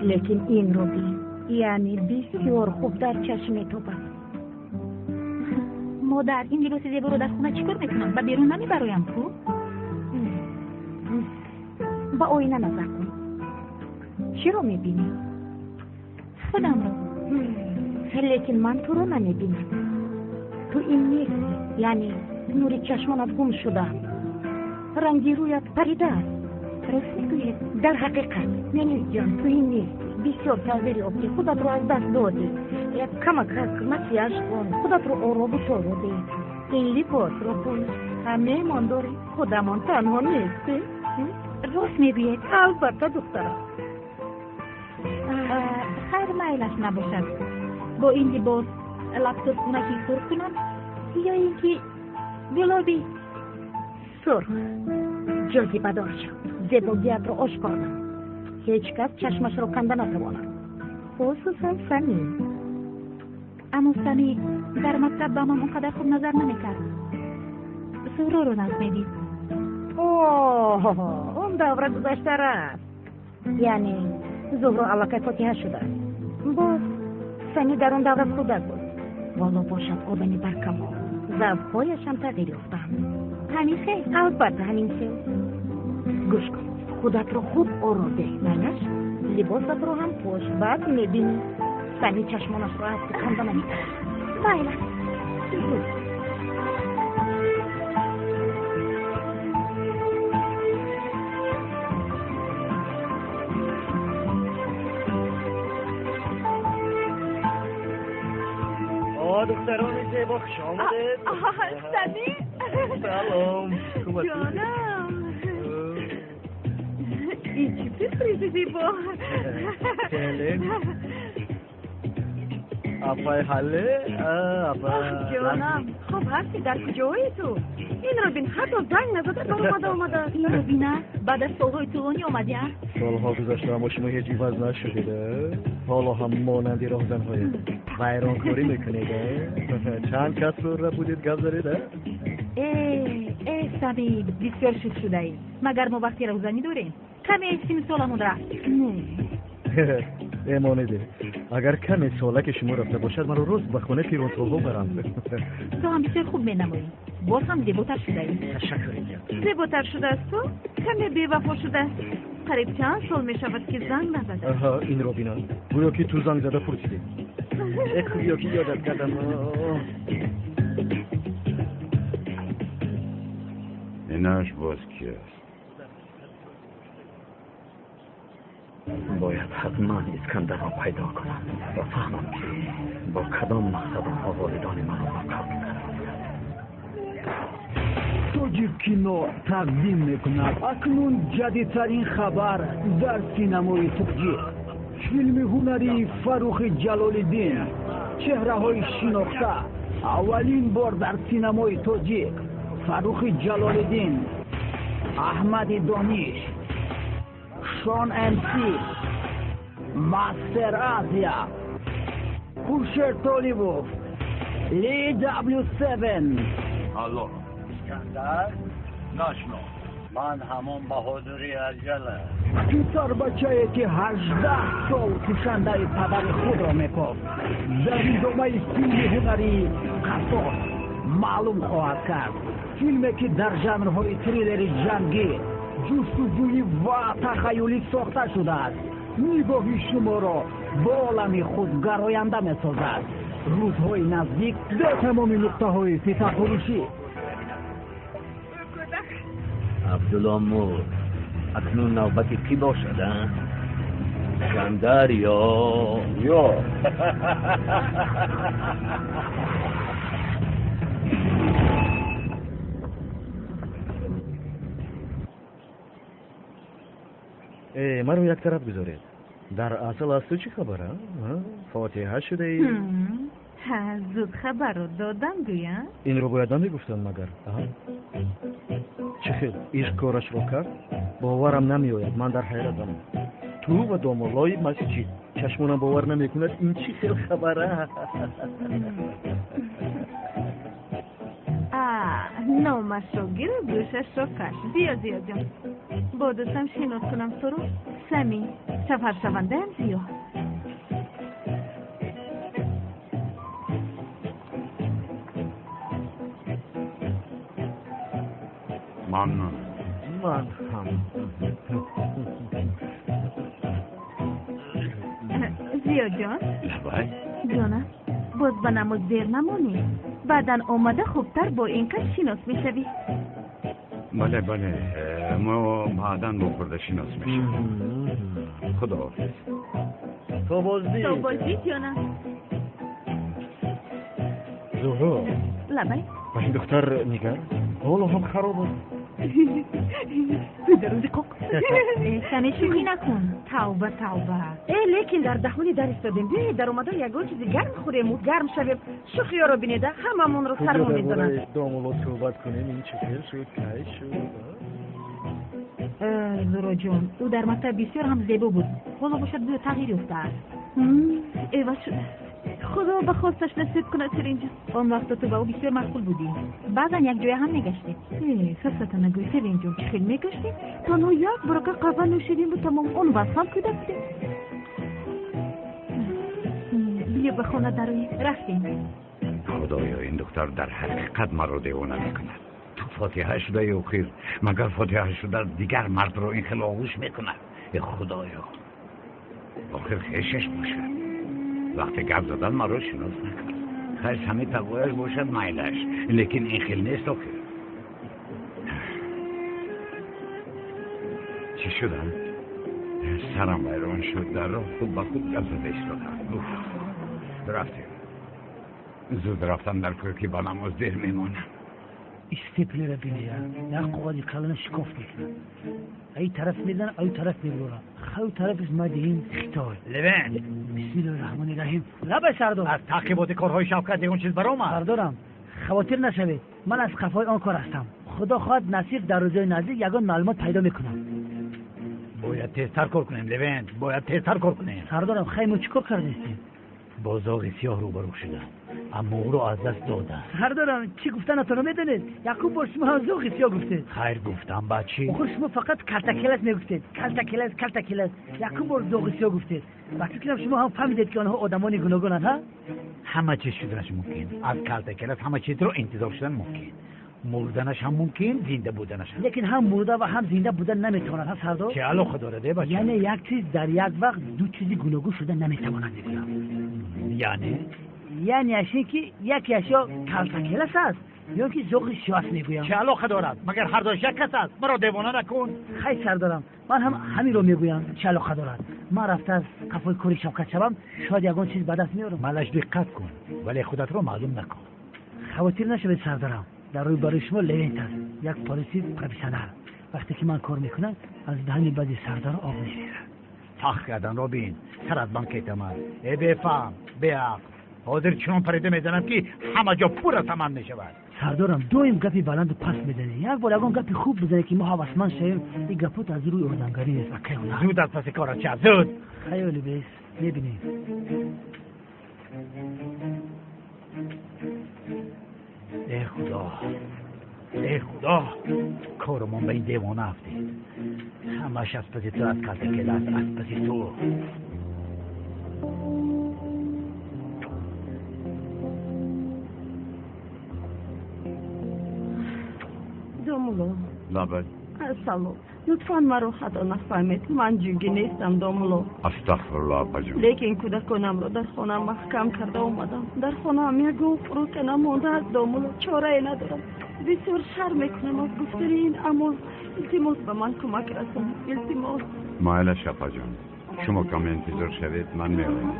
لیکن این رو بین. یعنی بسیار خوب در چشم تو بست. مادر این لباس زیبا رو در خونه چیکار میکنم؟ و بیرون نمیبرایم تو؟ با آینه نظر کن. چی رو میبینی؟ خودم رو. لیکن من تو رو نمیبینم. تو این نیست. یعنی نور چشمانت گم شده. رنگی رویت پریده است. راست میگویید؟ در حقیقت ننیز جان تو این نیست. بسیار تغییر یافتی. خودت رو از دست دادی. یک کمک هست مکیاژ کن. خودت رو آرام و تاردی. این لباس رو پوش. همه من داری. خودمان تنها نیستی. راست میگویید؟ البته دخترم. خیر میلش نباشد. با این لباس لپتاپ خونکی سرخ کنم یا اینکه گلابی؟ سرخ. جاذبه دار شد. زیباییت رو آشکار کن. هیچ کس چشمش رو کنده نتواند. خصوصا سمی. اما سمی در مکتب با من اونقدر خوب نظر نمیکرد. زهرا رو نظر میدید. اون دوره گذشته است. یعنی زهرا علاقه فاتحه شده. باز سمی در اون دوره کودک بود. والا باشد آدمی برکمال. ضعف‌هایش هم تغییر یافتند. همین خیلی؟ البته همین خیلی. گوش کن. خودت رو خوب آرامده. ننش لباست رو هم پوش. بعد میبینی سمی چشمانش رو از کنده نمیتره. بایلا. دختران زیبا خوش آمدید. سمی سلام. جانم این چی پسری زیبا؟ بله آفای حاله جانم خب هستی در کجایی تو؟ این رو بین حتی زنگ نزده بر اومده. این رو بینه بعد از سالهای طولانی اومدی هم؟ سالها گذشته اما شما هیچ عوض نشدیده. حالا هم مانندی راهزنهای ویرانکاری میکنید. چند کس رو بودید گپ زدیده؟ ای سمی بسیار شد شده ای. مگر ما وقتی راهزنی داریم؟ کمی سیم سالمون رفت. امانیده اگر کمی ساله که شما رفته باشد من روز به خونه پیرون توهو برم. تو هم بسیار خوب مینمایی. باز هم زیباتر شده ای. تشکر اینجا. زیباتر شده است تو؟ کمی بی‌وفا شده است. قریب چند سال می شود که زنگ نزده؟ آها این رو بینا گویا که تو زنگ زده پرسیده گویا که یادت کردم ایناش باز کی است؟ باید حتما اسکندر را پیدا کنم و فهمم که با کدام مقصد آنها والدان من را قبل کرد. توجیب کینو تقدیم میکند اکنون جدیدترین خبر در سینمای توجیه فیلم هنری فروخ جلال‌الدین چهره های شناخته اولین بار در سینمای توجیه فروخ جلال‌الدین احمد دانش شان امسی مستر آزیا کوشر تولیبوف لی دبلیو 7 الو اسکندر ناشنو من همون بهادری عجله پیتر بچه‌ای که 18 سال کشنده پدر خود را میکرد در ادامه فیلم هنری قصاص معلوم خواهد کرد فیلمی که در ژانرهای تریلر جنگی جستجویی و تخیلی ساخته شده است نگاهی شما را با عالم خود گراینده می‌سازد روزهای نزدیک در تمام نقطه‌های فتح‌فروشی عبدالله مور اکنون نوبت کی باشد اسکندر یا من رو یک طرف بذارید در اصل از تو چی خبره؟ فاتحه شده ای؟ زود خبر رو دادم گویم این رو باید نمیگفتن مگر چه خیل ایش کارش رو کرد باورم نمی آید من در حیرتم تو و دامالای مسجد چشمونم باور نمی کند این چی خیل خبره نامش رو گیر گوشش رو کش زیاد جان با دوستم شناس کنم تو رو سمی سفر شونده هم زیاد ممنون من هم زیاد جان لبای جانم باز به نماز دیر نمانی بعدن آمده خوبتر با این کس شناس میشوی بله ما بعدا با خورده شناس میشم خدا حافظ تو بازدید جانم زهرا لبای و این دختر نگر حالا هم خراب است تو در روز کوک سنه شوخی نکن توبه لیکن در دهانی در استادیم بیایی در اومده یگان چیزی گرم خوریم و گرم شویم شوخی ها رو بینیده هممون رو سرمون میزنن دامولو صحبت کنیم این چه خیل شد که شد زورا جون او در مطلب بسیار هم زیبا بود حالا باشد بیو تغییر افتاد ایوه شده خدا به خواستش نصیب کنه سرینجا آن وقت تو با او بسیار مشغول بودی بعضا یک جای هم میگشتی سفت نگوی سرینجا که خیلی میگشتی تنها یک برکه قهوه نوشیدیم و تمام اون وقت هم کده بودیم بیا به خانه دروی رفتیم خدایا این دختر در حقیقت مرا دیوانه میکند تو فاتحه شده یا خیر مگر فاتحه شده دیگر مرد رو این خیلی آغوش میکند ای خدایا آخر خیشش باشه وقتی گپ زدن مرا شناس نکرد خیلی همه تقویش باشد میلش لیکن این خیلی نیست آخر چی شدم؟ سرم بیرون شد در رو خود با خود گپ زده شدم رفتیم زود رفتم در کوی که با نماز دیر میمانم استپلی را بینید یک قوادی قلن شکاف میکنن ای طرف میزن ای طرف میبرن خو طرف از مدین خطای لبند بسم الله الرحمن الرحیم لبه سردار از تعقیبات کارهای شوکت اون چیز برام سردارم خواطر نشوید من از خفای آن کار هستم خدا خواهد نصیب در روزهای نزدیک یگان معلومات پیدا میکنم باید تیزتر کار کنیم لبند باید تیزتر کار کنیم سردارم خیمو چیکار کردیم با زاغ سیاه روبرو شدم اما او رو از دست دادم سردارم چی گفتن اتونو میدونید یعقوب بار شما هم زاغ سیاه گفتید خیر گفتم بچه آخر شما فقط کلتکلس میگفتید کلتکلس یعقوب بار زاغ سیاه گفتید وقتی که شما هم فهمیدید که آنها آدمان گوناگونن ها همه چیز شدنش ممکن از کلتکلس همه چیز رو انتظار شدن ممکن مردنش هم ممکن، زنده بودنش هم. لیکن هم مرده و هم زنده بودن نمیتواند، ها سردار؟ چه علاقه داره ده بچه؟ یعنی یک چیز در یک وقت دو چیزی گوناگون شده نمیتواند بگویم. یعنی اشی که یک اشیا کلتکلس است یا که ذوق شاس میگویم. چه علاقه دارد؟ مگر هر دوش یک کس است؟ مرا دیوانه نکن. خیلی سردارم، من هم همین رو میگویم. چه علاقه دارد؟ من رفته از کفای کوری شوکت شوم، شاید یگان چیز به دست میارم. مالش دقت کن ولی خودت رو معلوم نکن. خواطر نشوید سردارم، در روی برای شما لوینت است، یک پلیسی پروفسیونل. وقتی که من کار میکنم از دهنی بعضی سردار آب میریزه. تخت کردن روبین، سر از بانکیت من. ای بفهم، بیعقل. حاضر چون پریده میزنم که همه جا پر تمام میشود. سردارم دویم گپی بلند و پس میزنی، یک بار یکان گپی خوب بزنی که ما حواسمند شویم. این گپوت از روی اردنگری نیست. زود از پس کارت چه زود. خیلی بیس میبینی. ای خدا، ای خدا، کارمون به این دیوانه افتید. همش از پسی تو، از کلتکل است، از پسی تو. دومولو لابد السلام، لطفاً مرا خطا نفهمید، من جوگی نیستم دومولو. استغفرالله آقا جون. لیکن کودکانم را در خانه محکم کرده اومدم. در خانه هم یک فروت نمانده است دومولو، چاره ندارم. بسیار شرم میکنم از گفتن این، اما التماس به من کمک رسان، التماس. مایل شفا جان، شما کم انتظار شوید، من میارم.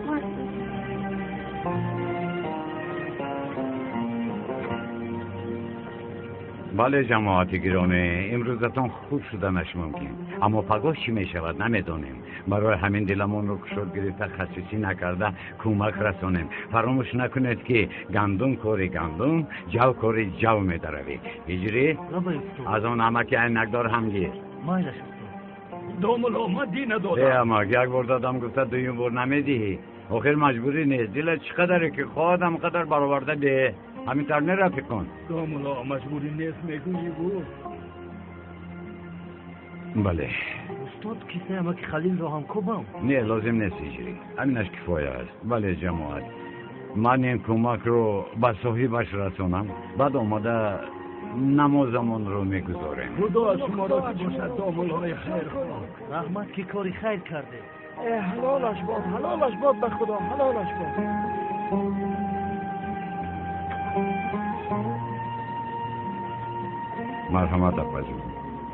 بله جماعت گرامی، امروزتان خوب شدنش ممکن، اما پگاه چی می شود نمیدانیم. برای همین دلمون رو کشور گرفته خصیصی نکرده کمک رسانیم. فراموش نکنید که گندم کاری گندم، جو کاری جو می دروی. هجری از آن نمک عینکدار هم گیر. مایلش دومولو ما دی ندادم. ده اما یک بار دادم گفته دویم بار نمیدی. آخر مجبوری نیست، دلت چقدره که خواهدم قدر برآورده ده. همین تر نرفی کن. دومولو مجبوری نیست میگویی بود. بله. استاد کسی اما که خلیل رو هم کبم. نه لازم نیست هجری، همینش کفایه است. بله جماعت، من این کمک رو به صاحبش رسانم، بعد آمده نمازمون رو میگذاریم. خدا شما را که باشد دومولوی خیر خدا. رحمت که کاری خیر کرده. حلالش باد، حلالش باد به خدا، حلالش باد. مرحمت آقا جون،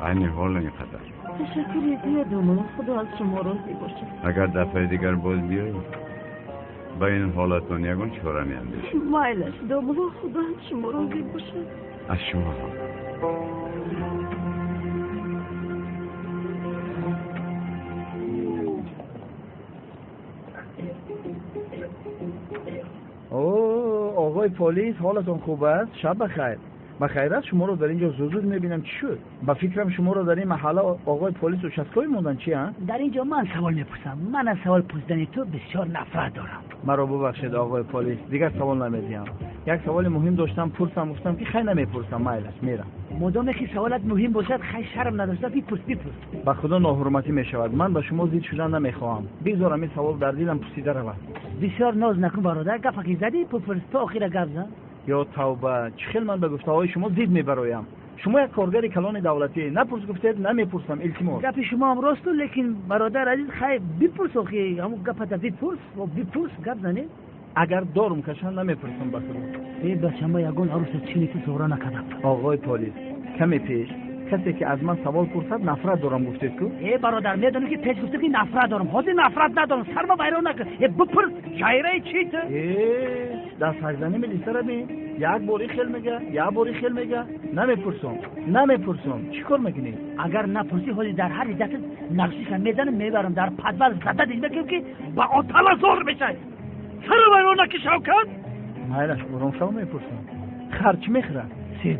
این حال این خطر. تشکری زیاد دومولو، خدا از شما راضی باشه. اگر دفعه دیگر باز بیایی با این حالتون یکون چاره میاندیشی. مایلش دومولو، خدا از شما راضی باشه. از شما هم. اوه آقای پلیس، حالتون خوب است؟ شب بخیر. بخیر است، شما رو در اینجا زود میبینم. چی شد؟ با فکرم شما رو در این محله آقای پلیس و شسکوی موندن. چی ها؟ در اینجا من سوال میپرسم. من از سوال پرسیدن تو بسیار نفرت دارم. مرا ببخشید آقای پلیس، دیگر سوال نمیدیم. یک سوال مهم داشتم، پرسم گفتم که خیلی نمیپرسم. مایلش میرم. مدام که سوالت مهم باشد خیلی شرم نداشته بپرس. با خدا ناحرمتی میشود. من به شما زید شدن نمیخواهم. بذارم این سوال در دلم پوسیده رود. بسیار ناز نکن برادر، گپی زدی پرس تا آخر گپ زن. یا توبه، چخیل من به گفته‌های شما زید میبرایم. شما یک کارگر کلان دولتی، نپرس گفتید نمیپرسم. التماس. گپ شما هم راست، لیکن برادر عزیز خیلی بپرس. آخه همون گپت زید پرس و بپرس گپ زنی. اگر دارم کشان نمیپرسم به خدا. ای بچه ما یگان عروس چینی تو سورا نکردم. آقای پلیس، کمی پیش کسی که از من سوال پرسد نفرت دارم گفتید کو؟ ای برادر میدونی که پیش گفته که نفرت دارم. حاضر نفرت ندارم. سرما بیرون نکن. بپرس شایره چی تو؟ دست حجزنی میلی سر بین. یک باری خیل میگه، یک باری خیل میگه. نمیپرسم. چی کار میکنی؟ اگر نپرسی حالی در هر عزت نقشی که میزنم میبرم در پدول زده دیگه بگیم که با آتلا زور میشه. سر بیرون نکی شوکت. مایلش برام شو میپرسم. خرچ میخره. سید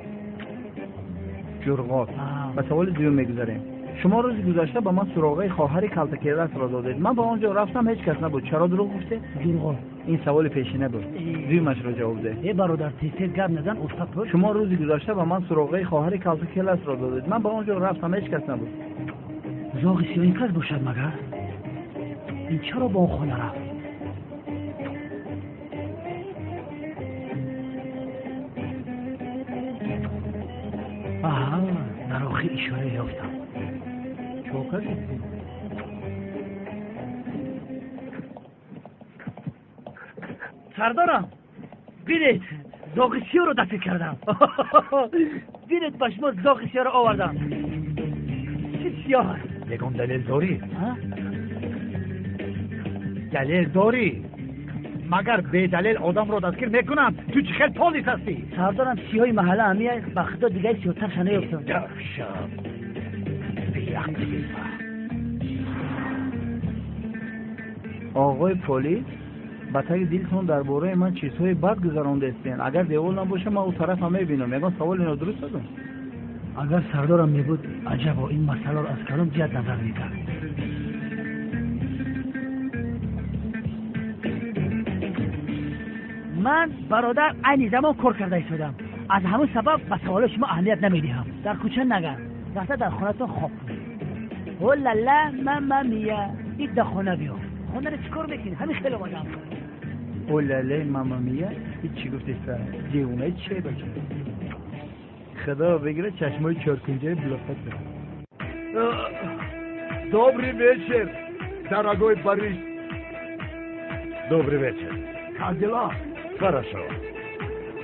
جرغات. به سوال دوم میگذاریم. شما روز گذشته با من سراغه خواهر کلتکیرس را دادید. من با آنجا رفتم، هیچ کس نبود. چرا دروغ گفته؟ دروغ. این سوال پیشینه بود. دومش را جواب ده. ای برادر تیزتر گپ نزن استاد پرس. شما روز گذشته با من سراغه خواهر کلتکیرس را دادید. من با آنجا رفتم، هیچ کس نبود. زاغ سیاهی کس باشد مگر؟ این چرا با اون خانه رفت؟ آها در آخر اشاره یافتم. چوکر سردارم بینید زاغ سیاه رو دفع کردم. بینید پشما زاغ سیاه رو آوردم. چه سیاه هست؟ یکم دلیل داری؟ ها؟ دلیل داری؟ مگر به دلیل آدم رو دستگیر میکنم تو چه خیلی پلیس هستی؟ سردارم سیاهی محله همیه بخدا دیگه سیاهتر شنه یافتم. درشم بیعقلی. آقای پلیس بطری دلتون درباره من چیزهای بد گذرانده استین. اگر دیوال نباشه من اون طرف هم میبینم. میگم سوال اینو درست دادم. اگر سردارم میبود عجبا این مسئله رو از کلام جد نظر میکرد. من برادر عین زمان کار کرده ایستادم. از همون سبب به سوال شما اهمیت نمیدهم. در کوچه نگرد. رفته در خونتون خواب کن. اولالا ماما میا این در خونه بیا. خونه رو چیکار میکنی؟ همین خیلی آدم. اولاله ماما میا این چی گفتی سر؟ دیونه چه بچه؟ خدا بگیره چشمای چارکنجه بلافت بره. Добрый вечер, дорогой Борис. Добрый вечер. Как дела? Хорошо.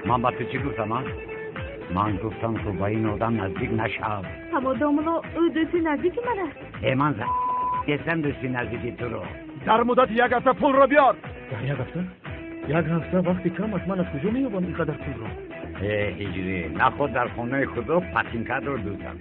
من با تو چی گفتم ها؟ من گفتم تو با این آدم نزدیک نشو. اما داملا او دوستی نزدیک من است. من گفتم دوستی نزدیکی تو رو. در مدت یک هفته پول رو بیار. یک هفته؟ یک هفته وقتی کم است من از کجا میابم اینقدر پول رو؟ هجری نخود در خونه خدا پتینکر رو دوستم.